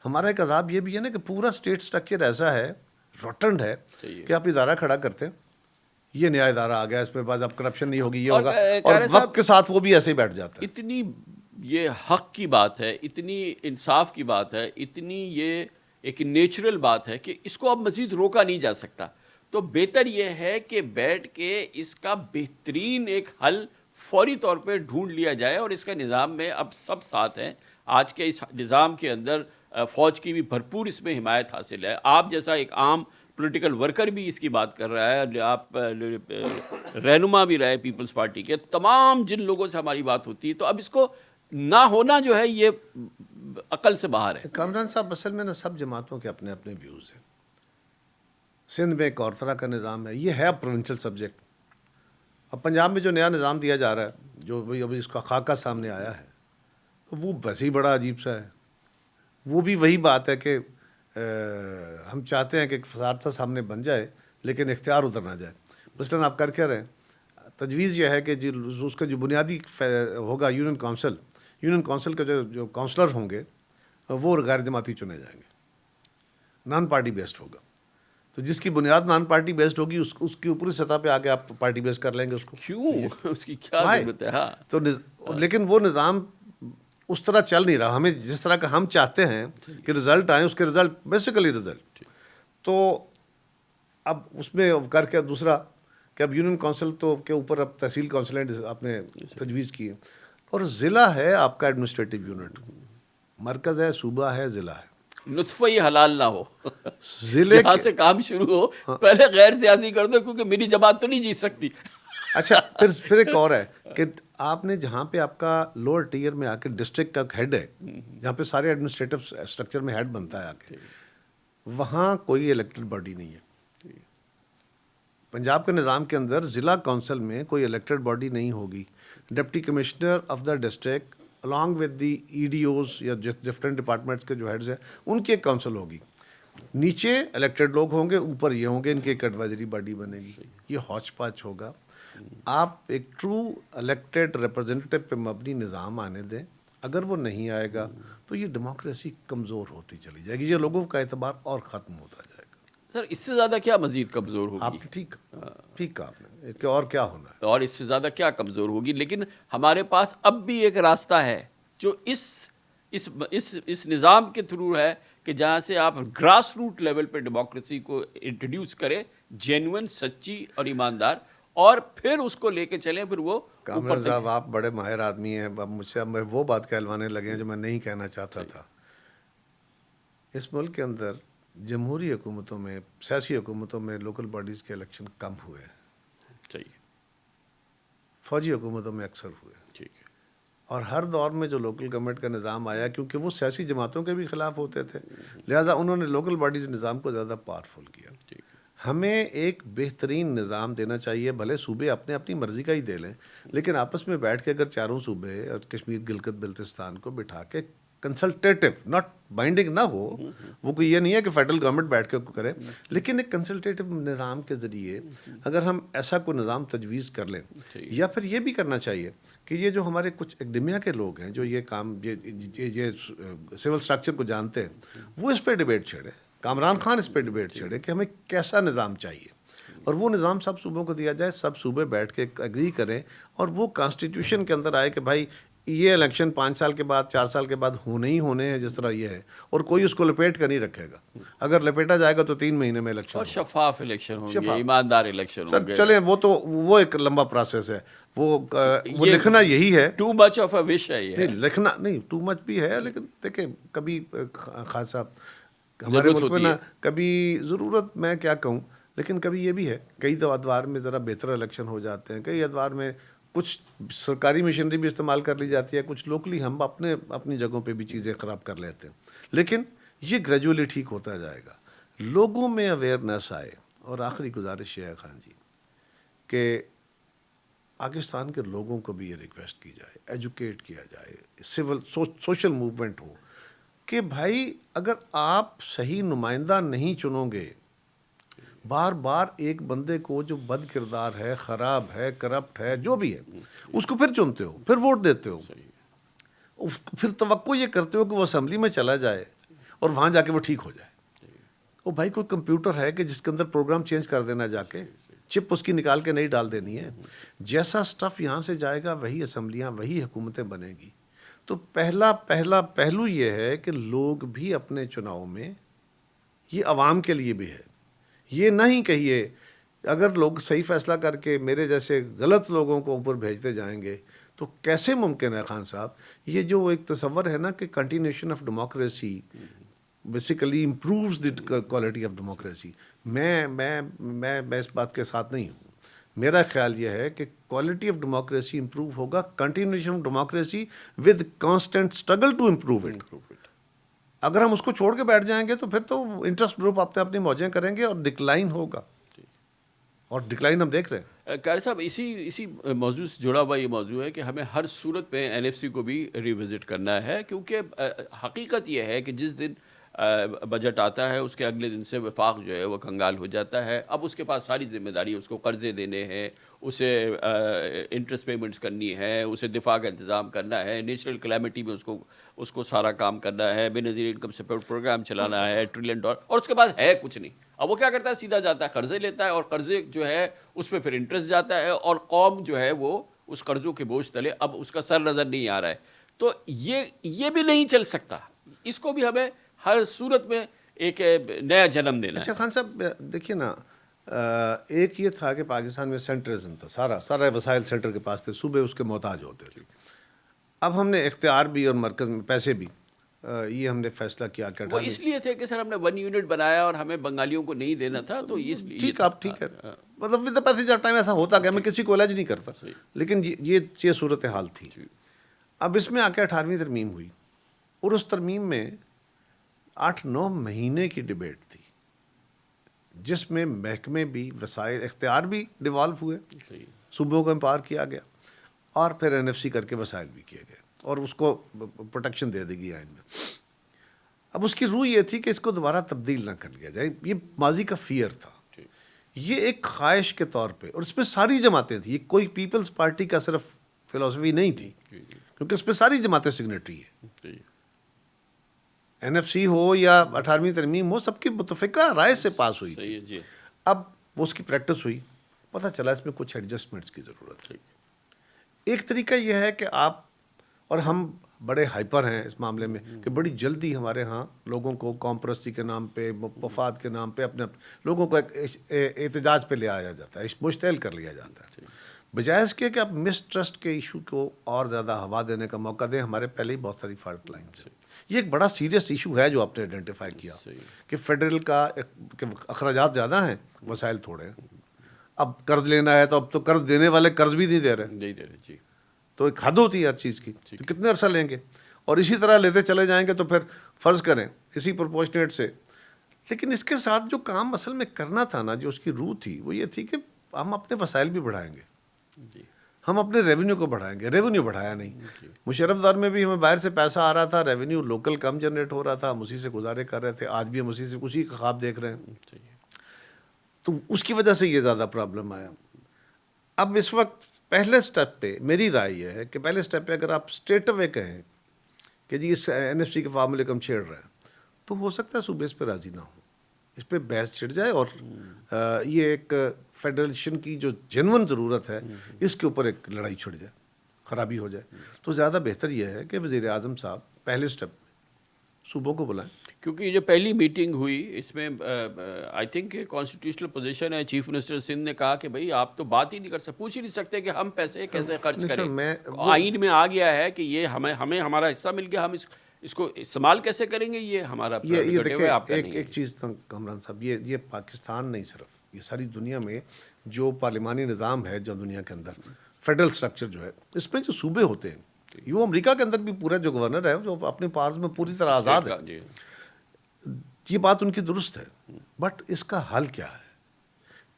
ہمارا ایک عذاب یہ بھی ہے نا کہ پورا اسٹیٹ سٹرکچر ایسا ہے, روٹنڈ ہے, کہ آپ ادارہ کھڑا کرتے ہیں, یہ نیا ادارہ آ گیا, اس پہ بعد اب کرپشن نہیں ہوگی, یہ ہوگا, اور وقت کے ساتھ وہ بھی ایسے ہی بیٹھ جاتا ہے. اتنی یہ حق کی بات ہے, اتنی انصاف کی بات ہے, اتنی یہ ایک نیچرل بات ہے کہ اس کو اب مزید روکا نہیں جا سکتا. تو بہتر یہ ہے کہ بیٹھ کے اس کا بہترین ایک حل فوری طور پہ ڈھونڈ لیا جائے, اور اس کا نظام میں اب سب ساتھ ہیں. آج کے اس نظام کے اندر فوج کی بھی بھرپور اس میں حمایت حاصل ہے. آپ جیسا ایک عام پولیٹیکل ورکر بھی اس کی بات کر رہا ہے, آپ رہنما بھی رہے پیپلز پارٹی کے, تمام جن لوگوں سے ہماری بات ہوتی ہے, تو اب اس کو نہ ہونا جو ہے یہ عقل سے باہر ہے. کامران صاحب, اصل میں نا سب جماعتوں کے اپنے اپنے ویوز ہیں. سندھ میں ایک اور طرح کا نظام ہے, یہ ہے پروونشل سبجیکٹ. اب پنجاب میں جو نیا نظام دیا جا رہا ہے, جو ابھی اس کا خاکہ سامنے آیا ہے, وہ ویسے ہی بڑا عجیب سا ہے. وہ بھی وہی بات ہے کہ ہم چاہتے ہیں کہ ایک فسادہ سامنے بن جائے لیکن اختیار ادھر نہ جائے. مثلاً آپ کر کے رہیں, تجویز یہ ہے کہ اس کا جو بنیادی ہوگا یونین کونسل کے جو کونسلر ہوں گے وہ غیر جماعتی چنے جائیں گے, نان پارٹی بیسڈ ہوگا. تو جس کی بنیاد نان پارٹی بیسڈ ہوگی اس کی اوپری سطح پہ آگے آپ پارٹی بیس کر لیں گے اس کو. کیوں, اس کی کیا ضرورت ہے؟ ہاں, تو لیکن وہ نظام اس طرح چل نہیں رہا. ہمیں جس طرح کا ہم چاہتے ہیں کہ رزلٹ آئیں, اس کے رزلٹ بیسیکلی رزلٹ. تو اب اس میں کر کے دوسرا کہ اب یونین کونسل تو کے اوپر اب تحصیل کونسلیں آپ نے تجویز کی ہے, اور ضلع ہے آپ کا ایڈمنسٹریٹو یونٹ, مرکز ہے, صوبہ ہے, ضلع ہے. نطفہ ہی حلال نہ ہو, ضلع یہاں سے کام شروع ہو, پہلے غیر سیاسی کر دو, کیونکہ میری جماعت تو نہیں جیت سکتی. اچھا, پھر ایک اور ہے کہ آپ نے جہاں پہ آپ کا لوور ٹیئر میں آ کے ڈسٹرکٹ کا ہیڈ ہے, جہاں پہ سارے ایڈمنسٹریٹو اسٹرکچر میں ہیڈ بنتا ہے آ کے, وہاں کوئی الیکٹڈ باڈی نہیں ہے. پنجاب کے نظام کے اندر ضلع کونسل میں کوئی الیکٹڈ باڈی نہیں ہوگی. Deputy commissioner of the district along with the E D Os یا ڈفرینٹ ڈپارٹمنٹس کے جو ہیڈز ہیں ان کی ایک کونسل ہوگی. نیچے الیکٹڈ لوگ ہوں گے, اوپر یہ ہوں گے, ان کی ایک ایڈوائزری باڈی بنے گی. یہ ہوچ پاچ ہوگا. آپ ایک ٹرو الیکٹڈ ریپرزینٹیو پہ مبنی نظام آنے دیں. اگر وہ نہیں آئے گا تو یہ ڈیموکریسی کمزور ہوتی چلی جائے گی, یہ لوگوں کا اعتبار اور ختم ہوتا جائے گا. سر, اس سے زیادہ کیا مزید کمزور ہوگی؟ آپ ٹھیک کہا آپ نے, کہ اور کیا ہونا ہے, اور اس سے زیادہ کیا کمزور ہوگی. لیکن ہمارے پاس اب بھی ایک راستہ ہے جو اس نظام کے تھرو ہے, کہ جہاں سے آپ گراس روٹ لیول پہ ڈیموکریسی کو انٹروڈیوس کریں, جینوئن, سچی اور ایماندار, اور پھر اس کو لے کے چلیں. پھر وہ کامران صاحب آپ بڑے ماہر آدمی ہیں, اب مجھ سے وہ بات کہلوانے لگے ہیں جو میں نہیں کہنا چاہتا تھا. اس ملک کے اندر جمہوری حکومتوں میں, سیاسی حکومتوں میں لوکل باڈیز کے الیکشن کم ہوئے ہیں. صحیح, فوجی حکومتوں میں اکثر ہوئے. ٹھیک ہے. اور ہر دور میں جو لوکل گورنمنٹ کا نظام آیا کیونکہ وہ سیاسی جماعتوں کے بھی خلاف ہوتے تھے، لہٰذا انہوں نے لوکل باڈیز نظام کو زیادہ پاورفل کیا. ہمیں ایک بہترین نظام دینا چاہیے، بھلے صوبے اپنے اپنی مرضی کا ہی دے لیں، لیکن آپس میں بیٹھ کے اگر چاروں صوبے اور کشمیر گلگت بلتستان کو بٹھا کے کنسلٹیٹو ناٹ بائنڈنگ نہ ہو، وہ کوئی یہ نہیں ہے کہ فیڈرل گورنمنٹ بیٹھ کے کرے، لیکن ایک کنسلٹیٹو نظام کے ذریعے اگر ہم ایسا کوئی نظام تجویز کر لیں، یا پھر یہ بھی کرنا چاہیے کہ یہ جو ہمارے کچھ اکیڈمیا کے لوگ ہیں جو یہ کام یہ سول اسٹرکچر کو جانتے ہیں، وہ اس پہ ڈبیٹ چھیڑے. کامران خان اس پہ ڈبیٹ چھیڑے کہ ہمیں کیسا نظام چاہیے، اور وہ نظام سب صوبوں کو دیا جائے، سب صوبے بیٹھ کے ایگری کریں، اور وہ کانسٹیٹیوشن کے اندر آئے کہ بھائی یہ الیکشن 5 سال کے بعد 4 سال کے بعد ہونے ہی ہونے ہیں جس طرح یہ ہے، اور کوئی اس کو لپیٹ کر نہیں رکھے گا. اگر لپیٹا جائے گا تو 3 مہینے میں الیکشن، اور شفاف الیکشن ہوں گے، ایماندار الیکشن ہوں گے. چلیں وہ ایک لمبا پروسیس ہے، وہ لکھنا یہی ہے. ٹو مچ آف اے وش ہے یہ. نہیں لکھنا نہیں، ٹو مچ بھی ہے، لیکن دیکھیں کبھی خاصا ہمارے ملک میں نا کبھی ضرورت، میں کیا کہوں، لیکن کبھی یہ بھی ہے کئی ادوار میں ذرا بہتر الیکشن ہو جاتے ہیں، کئی ادوار میں کچھ سرکاری مشینری بھی استعمال کر لی جاتی ہے، کچھ لوکلی ہم اپنی جگہوں پہ بھی چیزیں خراب کر لیتے ہیں، لیکن یہ گریجولی ٹھیک ہوتا جائے گا. لوگوں میں اویئرنیس آئے. اور آخری گزارش یہ ہے خان جی کہ پاکستان کے لوگوں کو بھی یہ ریکویسٹ کی جائے، ایجوکیٹ کیا جائے، سول سوشل موومنٹ ہو کہ بھائی اگر آپ صحیح نمائندہ نہیں چنو گے، بار بار ایک بندے کو جو بد کردار ہے، خراب ہے، کرپٹ ہے، جو بھی ہے، اس کو پھر چنتے ہو، پھر ووٹ دیتے ہو، پھر توقع یہ کرتے ہو کہ وہ اسمبلی میں چلا جائے اور وہاں جا کے وہ ٹھیک ہو جائے. وہ بھائی کوئی کمپیوٹر ہے کہ جس کے اندر پروگرام چینج کر دینا، جا کے چپ اس کی نکال کے نہیں ڈال دینی ہے. جیسا سٹف یہاں سے جائے گا وہی اسمبلیاں، وہی حکومتیں بنے گی. تو پہلا پہلو یہ ہے کہ لوگ بھی اپنے چناؤ میں، یہ عوام کے لیے بھی ہے، یہ نہیں کہیے اگر لوگ صحیح فیصلہ کر کے میرے جیسے غلط لوگوں کو اوپر بھیجتے جائیں گے تو کیسے ممکن ہے خان صاحب. یہ جو ایک تصور ہے نا کہ continuation of democracy basically improves the quality of democracy, میں اس بات کے ساتھ نہیں ہوں. میرا خیال یہ ہے کہ کوالٹی آف ڈیموکریسی امپروو ہوگا، continuation of democracy with constant struggle to improve it. اگر ہم اس کو چھوڑ کے بیٹھ جائیں گے تو پھر تو انٹرسٹ گروپ اپنی موجیں کریں گے اور ڈکلائن ہوگا، اور ڈکلائن ہم دیکھ رہے ہیں. قاری صاحب اسی موضوع سے جڑا ہوا یہ موضوع ہے کہ ہمیں ہر صورت میں NFC کو بھی ریوزٹ کرنا ہے، کیونکہ حقیقت یہ ہے کہ جس دن بجٹ آتا ہے اس کے اگلے دن سے وفاق جو ہے وہ کنگال ہو جاتا ہے. اب اس کے پاس ساری ذمہ داری، اس کو قرضے دینے ہیں، اسے انٹرسٹ پیمنٹس کرنی ہے، اسے دفاع کا انتظام کرنا ہے، نیچرل کلیمٹی میں اس کو سارا کام کرنا ہے، بے نظیر انکم سپورٹ پروگرام چلانا ہے $1 ٹریلین، اور اس کے بعد ہے کچھ نہیں. اب وہ کیا کرتا ہے، سیدھا جاتا ہے قرضے لیتا ہے، اور قرضے جو ہے اس پہ پھر انٹرسٹ جاتا ہے، اور قوم جو ہے وہ اس قرضوں کے بوجھ تلے اب اس کا سر نظر نہیں آ رہا ہے. تو یہ بھی نہیں چل سکتا، اس کو بھی ہمیں ہر صورت میں ایک نیا جنم دینا ہے. اچھا خان صاحب دیکھیے نا، ایک یہ تھا کہ پاکستان میں سینٹرزم تھا، سارا وسائل سینٹر کے پاس تھے، صوبے اس کے محتاج ہوتے تھے. اب ہم نے اختیار بھی اور مرکز میں پیسے بھی، یہ ہم نے فیصلہ کیا کہ وہ اس لیے تھے کہ سر ہم نے 1 یونٹ بنایا اور ہمیں بنگالیوں کو نہیں دینا تھا، تو اس لیے ٹھیک آپ ٹھیک ہے، مطلب with the passage of time ایسا ہوتا کہ میں کسی کو علاج نہیں کرتا، لیکن یہ صورتحال تھی. اب اس میں آ کے 18ویں ترمیم ہوئی، اور اس ترمیم میں 8-9 مہینے کی ڈبیٹ تھی، جس میں محکمے بھی، وسائل اختیار بھی ڈیوالو ہوئے، صوبوں کو امپاور کیا گیا، اور پھر NFC کر کے وسائل بھی کیے گئے، اور اس کو پروٹیکشن دے دی گئی آئین میں. اب اس کی روح یہ تھی کہ اس کو دوبارہ تبدیل نہ کر لیا جائے. یہ ماضی کا فیئر تھا، یہ ایک خواہش کے طور پہ، اور اس میں ساری جماعتیں تھیں، یہ کوئی پیپلز پارٹی کا صرف فلسفی نہیں تھی، کیونکہ اس پہ ساری جماعتیں سگنیٹری ہیں. NFC ہو یا 18ویں ترمیم ہو، سب کی متفقہ رائے سے پاس ہوئی تھی. اب وہ اس کی پریکٹس ہوئی، پتہ چلا اس میں کچھ ایڈجسٹمنٹس کی ضرورت ہے. ایک طریقہ یہ ہے کہ آپ اور ہم بڑے ہائپر ہیں اس معاملے میں کہ بڑی جلدی ہمارے ہاں لوگوں کو قوم پرستی کے نام پہ، مفاد کے نام پہ اپنے لوگوں کو احتجاج پہ لے آیا جاتا ہے، مشتعل کر لیا جاتا ہے، بجائے اس کے کہ آپ مس ٹرسٹ کے ایشو کو اور زیادہ ہوا دینے کا موقع دیں. ہمارے پہلے ہی بہت ساری فالٹ لائنز ہیں. یہ ایک بڑا سیریس ایشو ہے جو آپ نے آئیڈینٹیفائی کیا کہ فیڈرل کا اخراجات زیادہ ہیں، وسائل تھوڑے ہیں. اب قرض لینا ہے تو اب تو قرض دینے والے قرض بھی نہیں دے رہے. تو ایک حد ہوتی ہے ہر چیز کی، تو کتنے عرصہ لیں گے، اور اسی طرح لیتے چلے جائیں گے تو پھر فرض کریں اسی پرپورشنیٹ سے. لیکن اس کے ساتھ جو کام اصل میں کرنا تھا نا، جو اس کی روح تھی، وہ یہ تھی کہ ہم اپنے وسائل بھی بڑھائیں گے، ہم اپنے ریونیو کو بڑھائیں گے. ریونیو بڑھایا نہیں. مشرف دور میں بھی ہمیں باہر سے پیسہ آ رہا تھا، ریونیو لوکل کم جنریٹ ہو رہا تھا، ہم اسی سے گزارے کر رہے تھے. آج بھی ہم اسی کا خواب دیکھ رہے ہیں. تو اس کی وجہ سے یہ زیادہ پرابلم آیا. اب اس وقت پہلے سٹیپ پہ میری رائے یہ ہے کہ پہلے سٹیپ پہ اگر آپ اسٹریٹ اوے کہیں کہ جی اس NFC کے فارمولے کو ہم چھیڑ رہے ہیں، تو ہو سکتا ہے صوبے اس پہ راضی نہ ہو، اس پہ بحث چھڑ جائے، اور یہ ایک فیڈریشن کی جو جنون ضرورت ہے اس کے اوپر ایک لڑائی چھڑ جائے، خرابی ہو جائے. تو زیادہ بہتر یہ ہے کہ وزیر اعظم صاحب پہلے سٹیپ صوبوں کو بلائیں. کیونکہ یہ جو پہلی میٹنگ ہوئی اس میں آئی تھنک کانسٹیٹیوشنل پوزیشن ہے، چیف منسٹر سندھ نے کہا کہ بھائی آپ تو بات ہی نہیں کر سکتے، پوچھ ہی نہیں سکتے کہ ہم پیسے کیسے خرچ کریں. آئین میں آ گیا ہے کہ یہ ہمیں ہمارا حصہ مل گیا، ہم اس کو استعمال کیسے کریں گے یہ ہمارا یہ دیکھیں آپ کا نہیں ہے. ایک چیز کامران صاحب، یہ پاکستان نہیں، صرف یہ ساری دنیا میں جو پارلیمانی نظام ہے جو دنیا کے اندر فیڈرل سٹرکچر جو ہے، اس میں جو صوبے ہوتے ہیں، یہ امریکہ کے اندر بھی پورا جو گورنر ہے جو اپنے پاورز میں پوری طرح آزاد ہے. یہ بات ان کی درست ہے، بٹ اس کا حل کیا ہے؟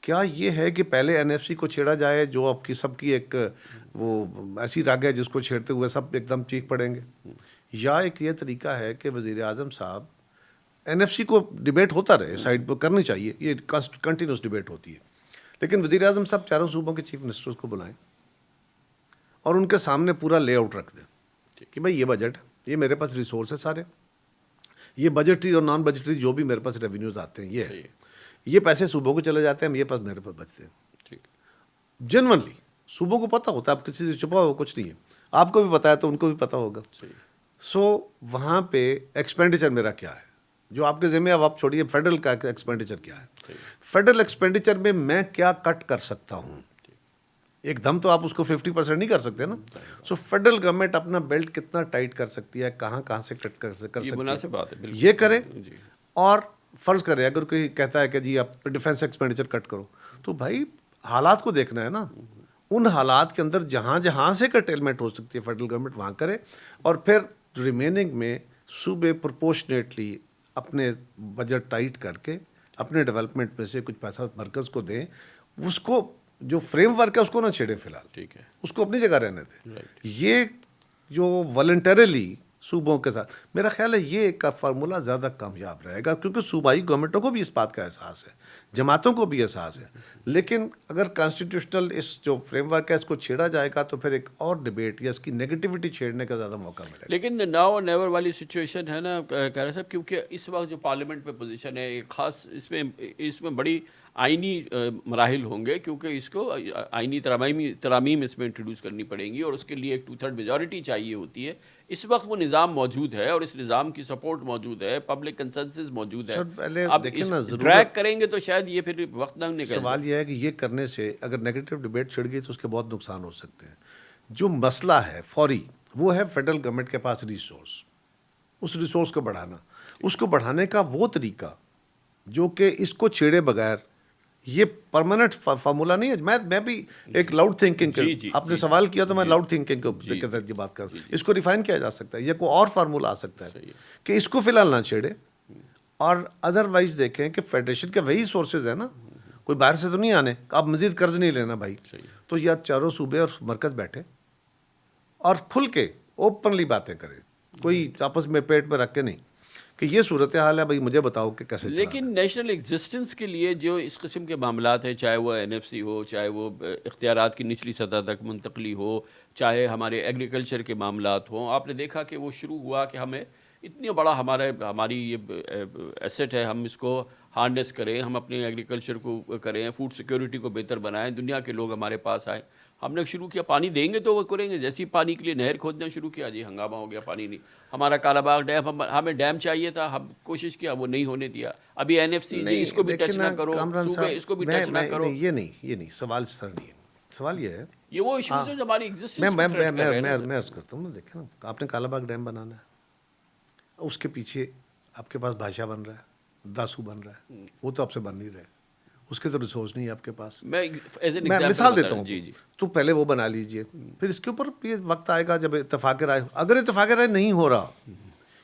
کیا یہ ہے کہ پہلے NFC کو چھیڑا جائے جو آپ کی سب کی ایک وہ ایسی راگ ہے جس کو چھیڑتے ہوئے سب ایک دم چیخ پڑیں گے، یا ایک یہ طریقہ ہے کہ وزیر اعظم صاحب NFC کو ڈبیٹ ہوتا رہے، سائڈ پہ کرنی چاہیے، یہ کنٹینیوس ڈبیٹ ہوتی ہے، لیکن وزیر اعظم صاحب چاروں صوبوں کے چیف منسٹرز کو بلائیں اور ان کے سامنے پورا لے آؤٹ رکھ دیں کہ بھائی یہ بجٹ ہے، یہ میرے پاس ریسورس ہے سارے، یہ بجٹری اور نان بجٹری جو بھی میرے پاس ریونیوز آتے ہیں یہ پیسے صوبوں کو چلے جاتے ہیں، یہ پاس میرے پاس بچتے ہیں. جنونلی صوبوں کو پتہ ہوتا ہے، آپ کسی سے چھپا ہوا کچھ نہیں ہے، آپ کو بھی پتا ہے تو ان کو بھی پتہ ہوگا. سو وہاں پہ ایکسپینڈیچر میرا کیا ہے جو آپ کے ذمہ ہے، اب آپ چھوڑیے فیڈرل کا ایکسپینڈیچر کیا ہے، فیڈرل ایکسپینڈیچر میں کیا کٹ کر سکتا ہوں. ایک دم تو آپ اس کو 50% نہیں کر سکتے نا. سو فیڈرل گورنمنٹ اپنا بیلٹ کتنا ٹائٹ کر سکتی ہے، کہاں سے کٹ کر سکتی ہے، مناسب بات ہے، یہ کرے. اور فرض کرے اگر کوئی کہتا ہے کہ جی آپ ڈیفینس ایکسپینڈیچر کٹ کرو، تو بھائی حالات کو دیکھنا ہے نا. ان حالات کے اندر جہاں سے کرٹیلمنٹ ہو سکتی ہے فیڈرل گورنمنٹ وہاں کرے، اور پھر ریمیننگ میں صوبے پرپورشنیٹلی اپنے بجٹ ٹائٹ کر کے اپنے ڈیولپمنٹ میں سے کچھ پیسہ مرکز کو دیں. اس کو جو فریم ورک ہے اس کو نہ چھیڑیں فی الحال، ٹھیک ہے، اس کو اپنی جگہ رہنے دیں. یہ جو والنٹریلی صوبوں کے ساتھ، میرا خیال ہے یہ ایک فارمولہ زیادہ کامیاب رہے گا، کیونکہ صوبائی گورنمنٹوں کو بھی اس بات کا احساس ہے، جماعتوں کو بھی احساس ہے. لیکن اگر کانسٹیٹیوشنل اس جو فریم ورک ہے اس کو چھیڑا جائے گا تو پھر ایک اور ڈبیٹ یا اس کی نیگیٹیوٹی چھیڑنے کا زیادہ موقع ملے گا. لیکن ناؤ اور نیور والی سچویشن ہے نا کہہ صاحب، کیونکہ اس وقت جو پارلیمنٹ میں پوزیشن ہے ایک خاص، اس میں بڑی آئینی مراحل ہوں گے، کیونکہ اس کو آئینی ترامیم اس میں انٹروڈیوس کرنی پڑیں گی، اور اس کے لیے ایک 2/3 میجورٹی چاہیے ہوتی ہے. اس وقت وہ نظام موجود ہے اور اس نظام کی سپورٹ موجود ہے، پبلک کنسنسس موجود ہے. اب ڈریگ کریں گے تو شاید یہ پھر وقت نہ نکل. سوال یہ ہے کہ یہ کرنے سے اگر نیگیٹو ڈبیٹ چھڑ گئی تو اس کے بہت نقصان ہو سکتے ہیں. جو مسئلہ ہے فوری وہ ہے فیڈرل گورنمنٹ کے پاس ریسورس، اس ریسورس کو بڑھانا. اس کو بڑھانے کا وہ طریقہ جو کہ اس کو چھیڑے بغیر، یہ پرماننٹ فارمولا نہیں ہے. میں بھی ایک لاؤڈ تھنکنگ، آپ نے سوال کیا تو میں لاؤڈ تھنکنگ کے تحت یہ بات کروں. اس کو ریفائن کیا جا سکتا ہے، یا کوئی اور فارمولا آ سکتا ہے کہ اس کو فی الحال نہ چھیڑے، اور ادروائز دیکھیں کہ فیڈریشن کے وہی سورسز ہیں نا، کوئی باہر سے تو نہیں آنے. اب مزید قرض نہیں لینا بھائی، تو یا چاروں صوبے اور مرکز بیٹھے اور کھل کے اوپنلی باتیں کریں، کوئی آپس میں پیٹ میں رکھ کے نہیں کہ یہ صورتحال ہے بھائی مجھے بتاؤ کہ کیسے. لیکن نیشنل ایگزسٹنس کے لیے جو اس قسم کے معاملات ہیں، چاہے وہ NFC ہو، چاہے وہ اختیارات کی نچلی سطح تک منتقلی ہو، چاہے ہمارے ایگریکلچر کے معاملات ہوں، آپ نے دیکھا کہ وہ شروع ہوا کہ ہمیں اتنا بڑا ہماری یہ ایسٹ ہے، ہم اس کو ہارنیس کریں، ہم اپنے ایگریکلچر کو کریں، فوڈ سیکیورٹی کو بہتر بنائیں، دنیا کے لوگ ہمارے پاس آئیں. ہم نے شروع کیا پانی دیں گے تو وہ کریں گے، جیسے ہی پانی کے لیے نہر کھودنا شروع کیا جی ہنگامہ ہو گیا، پانی نہیں. ہمارا کالا باغ ڈیم، ہمیں ڈیم چاہیے تھا، ہم کوشش کیا وہ نہیں ہونے دیا. ابھی NFC جی اس کو بھی ٹچ نہ کرو، صوبے اس کو بھی ٹچ نہ کرو. یہ نہیں سوال اس طرح نہیں ہے. سوال یہ ہے یہ وہ ایشوز ہیں جو ہماری ایگزسٹنس کو تھریٹ کر رہے ہیں. میں عرض کرتا ہوں نا، دیکھیں نا، آپ نے کالا باغ ڈیم بنانا ہے، اس کے پیچھے آپ کے پاس بھاشا بن رہا ہے، داسو بن رہا ہے، وہ تو آپ سے بن نہیں رہے. اس کے تو ریسورس نہیں ہے آپ کے پاس. میں میں مثال دیتا ہوں. جی جی. تو پہلے وہ بنا لیجئے, پھر اس کے اوپر یہ وقت آئے گا جب اتفاق رائے, اگر اتفاق رائے نہیں ہو رہا,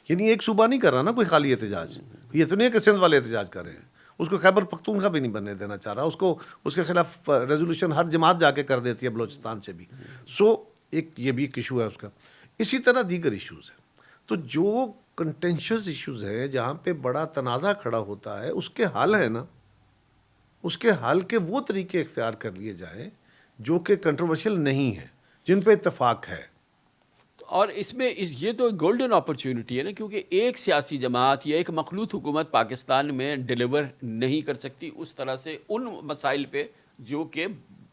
یعنی ایک صوبہ نہیں کر رہا نا کوئی خالی احتجاج, یہ تو نہیں ہے کہ سندھ والے احتجاج کر رہے ہیں, اس کو خیبر پختونخوا بھی نہیں بننے دینا چاہ رہا, اس کو اس کے خلاف ریزولوشن ہر جماعت جا کے کر دیتی ہے بلوچستان سے بھی. سو ایک یہ بھی ایک ایشو ہے اس کا. اسی طرح دیگر ایشوز ہیں. تو جو کنٹینشیس ایشوز ہیں جہاں پہ بڑا تنازع کھڑا ہوتا ہے, اس کے حل ہے نا, اس کے حل کے وہ طریقے اختیار کر لیے جائیں جو کہ کنٹروورشل نہیں ہیں, جن پہ اتفاق ہے. اور اس میں یہ تو گولڈن اپرچونٹی ہے نا, کیونکہ ایک سیاسی جماعت یا ایک مخلوط حکومت پاکستان میں ڈیلیور نہیں کر سکتی اس طرح سے ان مسائل پہ جو کہ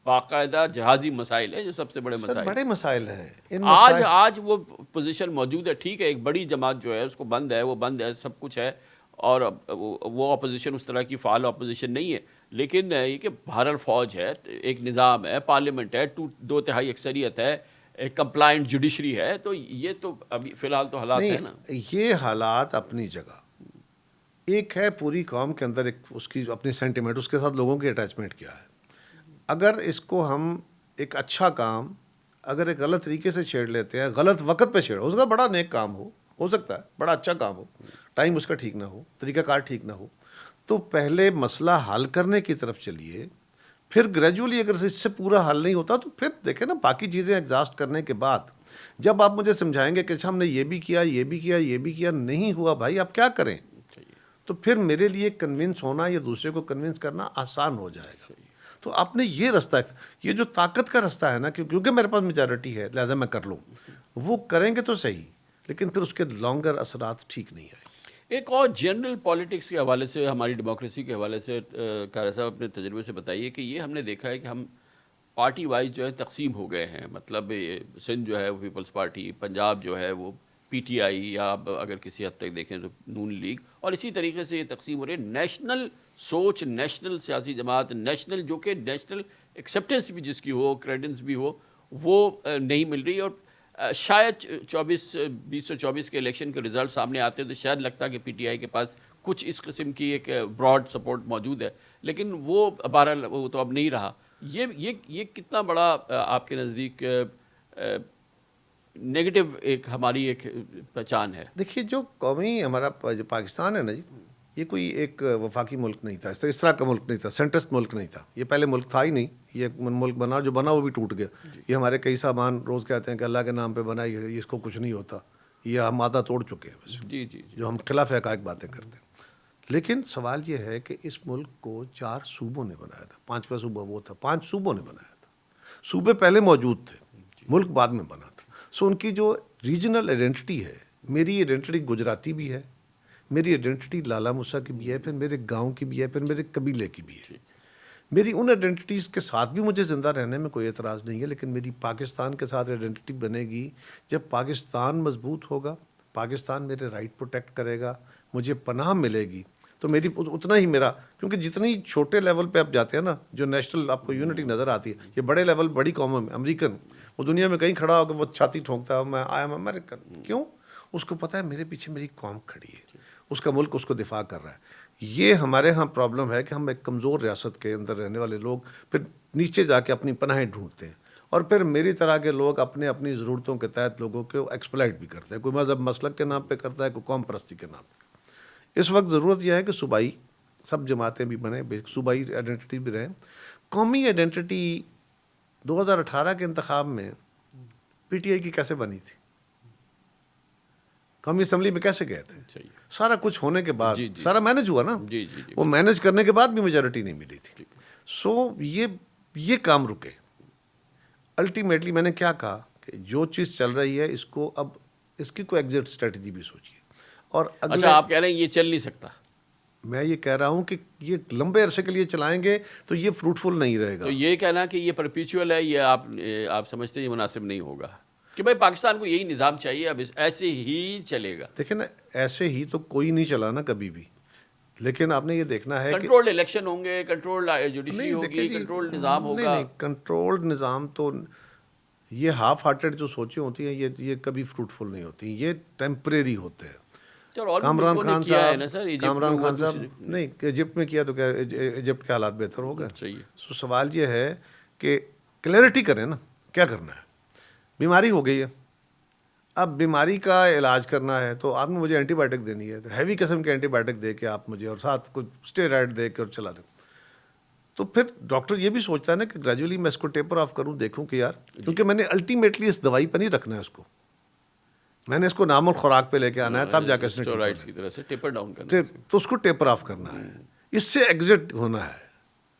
باقاعدہ جہازی مسائل ہیں, جو سب سے بڑے سر مسائل. بڑے مسائل ہیں. آج وہ پوزیشن موجود ہے, ٹھیک ہے, ایک بڑی جماعت جو ہے اس کو بند ہے, وہ بند ہے, سب کچھ ہے, اور وہ اپوزیشن اس طرح کی فعال اپوزیشن نہیں ہے, لیکن یہ کہ بہرحال فوج ہے, ایک نظام ہے, پارلیمنٹ ہے, 2/3 اکثریت ہے, ایک کمپلائنٹ جوڈیشری ہے. تو یہ تو ابھی فی الحال تو حالات ہیں نا. یہ حالات اپنی جگہ, ایک ہے پوری قوم کے اندر ایک اس کی اپنی سینٹیمنٹ, اس کے ساتھ لوگوں کی اٹیچمنٹ کیا ہے. اگر اس کو ہم ایک اچھا کام اگر ایک غلط طریقے سے چھیڑ لیتے ہیں, غلط وقت پہ چھیڑ, اس کا بڑا نیک کام ہو سکتا ہے, بڑا اچھا کام ہو, ٹائم اس کا ٹھیک نہ ہو, طریقہ کار ٹھیک نہ ہو, تو پہلے مسئلہ حل کرنے کی طرف چلیے, پھر گریجولی اگر اس سے پورا حل نہیں ہوتا تو پھر دیکھیں نا باقی چیزیں ایگزاسٹ کرنے کے بعد جب آپ مجھے سمجھائیں گے کہ ہم نے یہ بھی کیا, یہ بھی کیا, یہ بھی کیا, نہیں ہوا بھائی آپ کیا کریں, تو پھر میرے لیے کنونس ہونا یا دوسرے کو کنونس کرنا آسان ہو جائے گا. تو آپ نے یہ رستہ, یہ جو طاقت کا رستہ ہے نا, کیونکہ میرے پاس میجارٹی ہے لہذا میں کر لوں, وہ کریں گے تو صحیح, لیکن پھر اس کے لانگر اثرات ٹھیک نہیں آئیں. ایک اور جنرل پالیٹکس کے حوالے سے, ہماری ڈیموکریسی کے حوالے سے قاری صاحب اپنے تجربے سے بتائیے کہ یہ ہم نے دیکھا ہے کہ ہم پارٹی وائز جو ہے تقسیم ہو گئے ہیں. مطلب سندھ جو ہے وہ پیپلز پارٹی, پنجاب جو ہے وہ پی ٹی آئی, یا اگر کسی حد تک دیکھیں تو نون لیگ, اور اسی طریقے سے یہ تقسیم ہو رہی ہے. نیشنل سوچ, نیشنل سیاسی جماعت, نیشنل جو کہ نیشنل ایکسیپٹنس بھی جس کی ہو, کریڈنس بھی ہو, وہ نہیں مل رہی. اور شاید 2024 کے الیکشن کے رزلٹ سامنے آتے ہیں تو شاید لگتا ہے کہ پی ٹی آئی کے پاس کچھ اس قسم کی ایک براڈ سپورٹ موجود ہے, لیکن وہ بہرحال وہ تو اب نہیں رہا. یہ کتنا بڑا آپ کے نزدیک نیگیٹو ایک ہماری ایک پہچان ہے؟ دیکھیے جو قومی ہمارا جو پاکستان ہے نا جی, یہ کوئی ایک وفاقی ملک نہیں تھا, اس طرح کا ملک نہیں تھا, سینٹرسٹ ملک نہیں تھا. یہ پہلے ملک تھا ہی نہیں, یہ ملک بنا, جو بنا وہ بھی ٹوٹ گیا. یہ ہمارے کئی صاحبان روز کہتے ہیں کہ اللہ کے نام پہ بنا, یہ اس کو کچھ نہیں ہوتا, یہ ہم آدھا توڑ چکے ہیں ویسے. جی جی, جو ہم خلاف حقائق باتیں کرتے ہیں. لیکن سوال یہ ہے کہ اس ملک کو 4 صوبوں نے بنایا تھا, 5واں صوبہ وہ تھا, 5 صوبوں نے بنایا تھا. صوبے پہلے موجود تھے, ملک بعد میں بنا تھا. سو ان کی جو ریجنل آئیڈینٹی ہے, میری آئیڈینٹی گجراتی بھی ہے, میری آئیڈینٹی لالا موسیٰ کی بھی ہے, پھر میرے گاؤں کی بھی ہے, پھر میرے قبیلے کی بھی ہے. میری ان آئیڈینٹیز کے ساتھ بھی مجھے زندہ رہنے میں کوئی اعتراض نہیں ہے, لیکن میری پاکستان کے ساتھ آئیڈینٹی بنے گی جب پاکستان مضبوط ہوگا, پاکستان میرے رائٹ پروٹیکٹ کرے گا, مجھے پناہ ملے گی, تو میری اتنا ہی میرا, کیونکہ جتنی چھوٹے لیول پہ آپ جاتے ہیں نا, جو نیشنل آپ کو یونٹی نظر آتی ہے, یہ بڑے لیول بڑی قوموں میں, امریکن وہ دنیا میں کہیں کھڑا ہو کے وہ چھاتی ٹھونکتا ہے, میں آئی ایم امریکن. کیوں؟ اس کو پتہ ہے میرے پیچھے میری قوم کھڑی ہے, اس کا ملک اس کو دفاع کر رہا ہے. یہ ہمارے ہاں پرابلم ہے کہ ہم ایک کمزور ریاست کے اندر رہنے والے لوگ پھر نیچے جا کے اپنی پناہیں ڈھونڈتے ہیں, اور پھر میری طرح کے لوگ اپنی ضرورتوں کے تحت لوگوں کو ایکسپلائٹ بھی کرتے ہیں. کوئی مذہب مسلک کے نام پہ کرتا ہے, کوئی قوم پرستی کے نام پہ. اس وقت ضرورت یہ ہے کہ صوبائی سب جماعتیں بھی بنیں, صوبائی آئیڈینٹی بھی رہیں. قومی آئیڈینٹی 2018 کے انتخاب میں پی ٹی آئی کی کیسے بنی تھی, قومی اسمبلی میں کیسے گئے تھے, سارا کچھ ہونے کے بعد سارا مینج ہوا نا, وہ مینج کرنے کے بعد بھی میجورٹی نہیں ملی تھی. سو یہ کام رکے. الٹیمیٹلی میں نے کیا کہا کہ جو چیز چل رہی ہے اس کو اب اس کی کوئی ایگزٹ اسٹریٹجی بھی سوچیے. اور اچھا, آپ کہہ رہے ہیں یہ چل نہیں سکتا؟ میں یہ کہہ رہا ہوں کہ یہ لمبے عرصے کے لیے چلائیں گے تو یہ فروٹفل نہیں رہے گا. تو یہ کہنا کہ یہ پرپیچول ہے, یہ آپ سمجھتے ہیں یہ مناسب نہیں ہوگا کہ بھائی پاکستان کو یہی نظام چاہیے, اب ایسے ہی چلے گا؟ دیکھیں نا, ایسے ہی تو کوئی نہیں چلا نا کبھی بھی, لیکن آپ نے یہ دیکھنا ہے کہ کنٹرولڈ الیکشن ہوں گے, کنٹرولڈ جوڈیشری ہوگی, کنٹرولڈ نظام ہوگا. نہیں, کنٹرولڈ نظام تو یہ ہاف ہارٹیڈ جو سوچیں ہوتی ہیں یہ کبھی فروٹفل نہیں ہوتی, یہ ٹیمپریری ہوتے ہیں. چلو اور بھی کامران ملکوں نے خان کیا ہے صاحب نا سر، ایجپٹ کامران میں ہوا خان صاحب تو نہیں ایجپٹ میں کیا تو کیا ایجپٹ کے حالات بہتر ہو گئے. صحیح ہے. سو سوال یہ ہے کہ کلیئرٹی کریں نا کیا کرنا ہے. بیماری ہو گئی ہے, اب بیماری کا علاج کرنا ہے تو آپ نے مجھے اینٹی بائیوٹک دینی ہے, ہیوی قسم کے اینٹی بائیوٹک دے کے آپ مجھے اور ساتھ کچھ اسٹیرائڈ دے کے اور چلا دیں. تو پھر ڈاکٹر یہ بھی سوچتا ہے نا کہ گریجولی میں اس کو ٹیپر آف کروں, دیکھوں کہ یار کیونکہ میں نے الٹیمیٹلی اس دوائی پہ نہیں رکھنا ہے اس کو, میں نے اس کو نارمل خوراک پہ لے کے آنا ہے تب جا کے اس نے اسٹیرائڈز کی طرح سے ٹیپر ڈاؤن کرنا ہے. تو اس کو ٹیپر آف کرنا ہے, اس سے ایگزٹ ہونا ہے.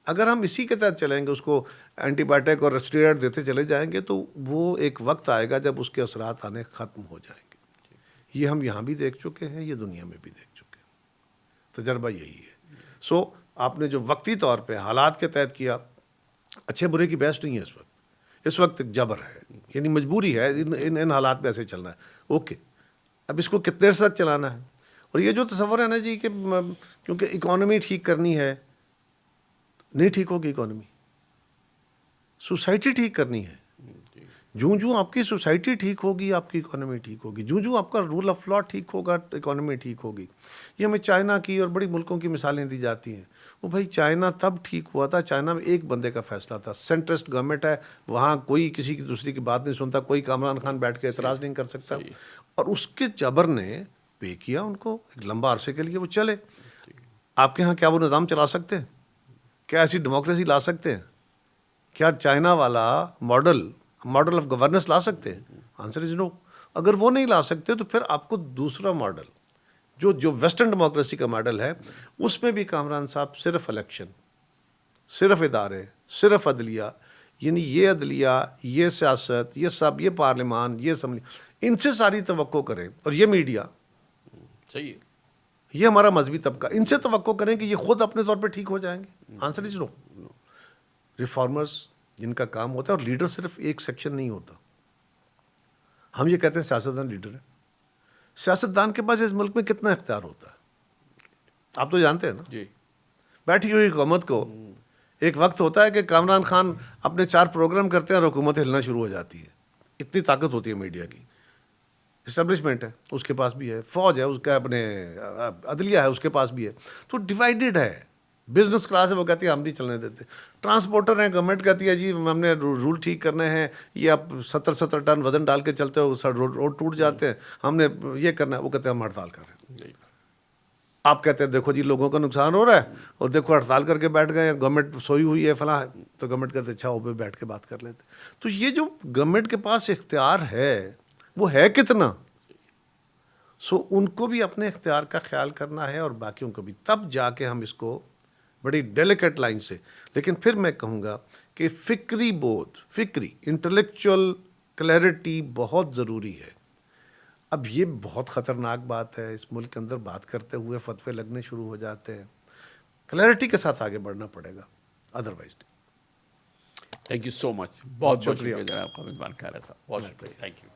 اگر ہم اسی کے تحت چلیں گے, اس کو اینٹی بائیوٹک اور اسٹیرائڈ دیتے چلے جائیں گے, تو وہ ایک وقت آئے گا جب اس کے اثرات آنے ختم ہو جائیں گے. یہ ہم یہاں بھی دیکھ چکے ہیں, یہ دنیا میں بھی دیکھ چکے ہیں, تجربہ یہی ہے. سو آپ نے جو وقتی طور پہ حالات کے تحت کیا, اچھے برے کی بحث نہیں ہے اس وقت. اس وقت ایک جبر ہے, یعنی مجبوری ہے, ان حالات میں ایسے چلنا ہے. اوکے, اب اس کو کتنے دیر تک چلانا ہے. اور یہ جو تصور ہے نا جی کہ کیونکہ اکانومی ٹھیک کرنی ہے, نہیں ٹھیک ہوگی اکانومی, سوسائٹی ٹھیک کرنی ہے. جوں آپ کی سوسائٹی ٹھیک ہوگی آپ کی اکانومی ٹھیک ہوگی, جوں آپ کا رول آف لا ٹھیک ہوگا اکانومی ٹھیک ہوگی. یہ ہمیں چائنا کی اور بڑی ملکوں کی مثالیں دی جاتی ہیں. وہ بھائی چائنا تب ٹھیک ہوا تھا, چائنا میں ایک بندے کا فیصلہ تھا, سینٹرسٹ گورنمنٹ ہے, وہاں کوئی کسی کی دوسری کی بات نہیں سنتا, کوئی کامران خان بیٹھ کے اعتراض نہیں کر سکتا, اور اس کے جبر نے پے کیا ان کو ایک لمبا عرصے کے لیے, وہ چلے. آپ کے ہاں کیا وہ نظام چلا سکتے ہیں؟ کیا ایسی ڈیموکریسی لا سکتے ہیں؟ کیا چائنا والا ماڈل آف گورننس لا سکتے ہیں؟ آنسر از نو. اگر وہ نہیں لا سکتے تو پھر آپ کو دوسرا ماڈل جو ویسٹرن ڈیموکریسی کا ماڈل ہے, اس میں بھی کامران صاحب صرف الیکشن, صرف ادارے, صرف عدلیہ, یعنی یہ عدلیہ, یہ سیاست, یہ سب, یہ پارلیمان, یہ اسمبلی, ان سے ساری توقع کریں, اور یہ میڈیا, صحیح ہے, یہ ہمارا مذہبی طبقہ, ان سے توقع کریں کہ یہ خود اپنے طور پہ ٹھیک ہو جائیں گے. Answer is know. ریفارمرز جن کا کام ہوتا ہے, اور لیڈر صرف ایک سیکشن نہیں ہوتا. ہم یہ کہتے ہیں سیاستدان لیڈر ہے. سیاستدان کے پاس اس ملک میں کتنا اختیار ہوتا ہے آپ تو جانتے ہیں نا. جی, بیٹھی ہوئی حکومت کو ایک وقت ہوتا ہے کہ کامران خان اپنے 4 پروگرام کرتے ہیں اور حکومت ہلنا شروع ہو جاتی ہے. اتنی طاقت ہوتی ہے میڈیا کی. اسٹیبلشمنٹ ہے اس کے پاس بھی ہے, فوج ہے اس کا, اپنے عدلیہ ہے اس کے پاس بھی ہے. تو ڈیوائیڈڈ ہے. بزنس کلاس ہے, وہ کہتی ہے ہم نہیں چلنے دیتے. ٹرانسپورٹر ہیں, گورنمنٹ کہتی ہے جی ہم نے رول ٹھیک کرنے ہیں, یہ آپ 70 ٹن وزن ڈال کے چلتے ہو, روڈ ٹوٹ جاتے ہیں, ہم نے یہ کرنا ہے, وہ کہتے ہیں ہم ہڑتال کر رہے ہیں. آپ کہتے ہیں دیکھو جی لوگوں کا نقصان ہو رہا ہے, اور دیکھو ہڑتال کر کے بیٹھ گئے, گورنمنٹ سوئی ہوئی ہے فلاں, تو گورنمنٹ کہتے ہیں اچھا وہ پہ بیٹھ کے بات کر لیتے. تو یہ جو گورنمنٹ کے پاس اختیار ہے وہ ہے کتنا. سو ان کو بھی اپنے اختیار کا خیال کرنا ہے, اور باقیوں کو بھی, تب جا کے ہم اس کو بڑی ڈیلیکیٹ لائن سے. لیکن پھر میں کہوں گا کہ فکری انٹلیکچوئل کلیئرٹی بہت ضروری ہے. اب یہ بہت خطرناک بات ہے, اس ملک کے اندر بات کرتے ہوئے فتوے لگنے شروع ہو جاتے ہیں. کلیئرٹی کے ساتھ آگے بڑھنا پڑے گا, ادروائز. تھینک یو سو مچ, بہت شکریہ جناب کا میزبان خیر صاحب, بہت شکریہ, تھینک یو.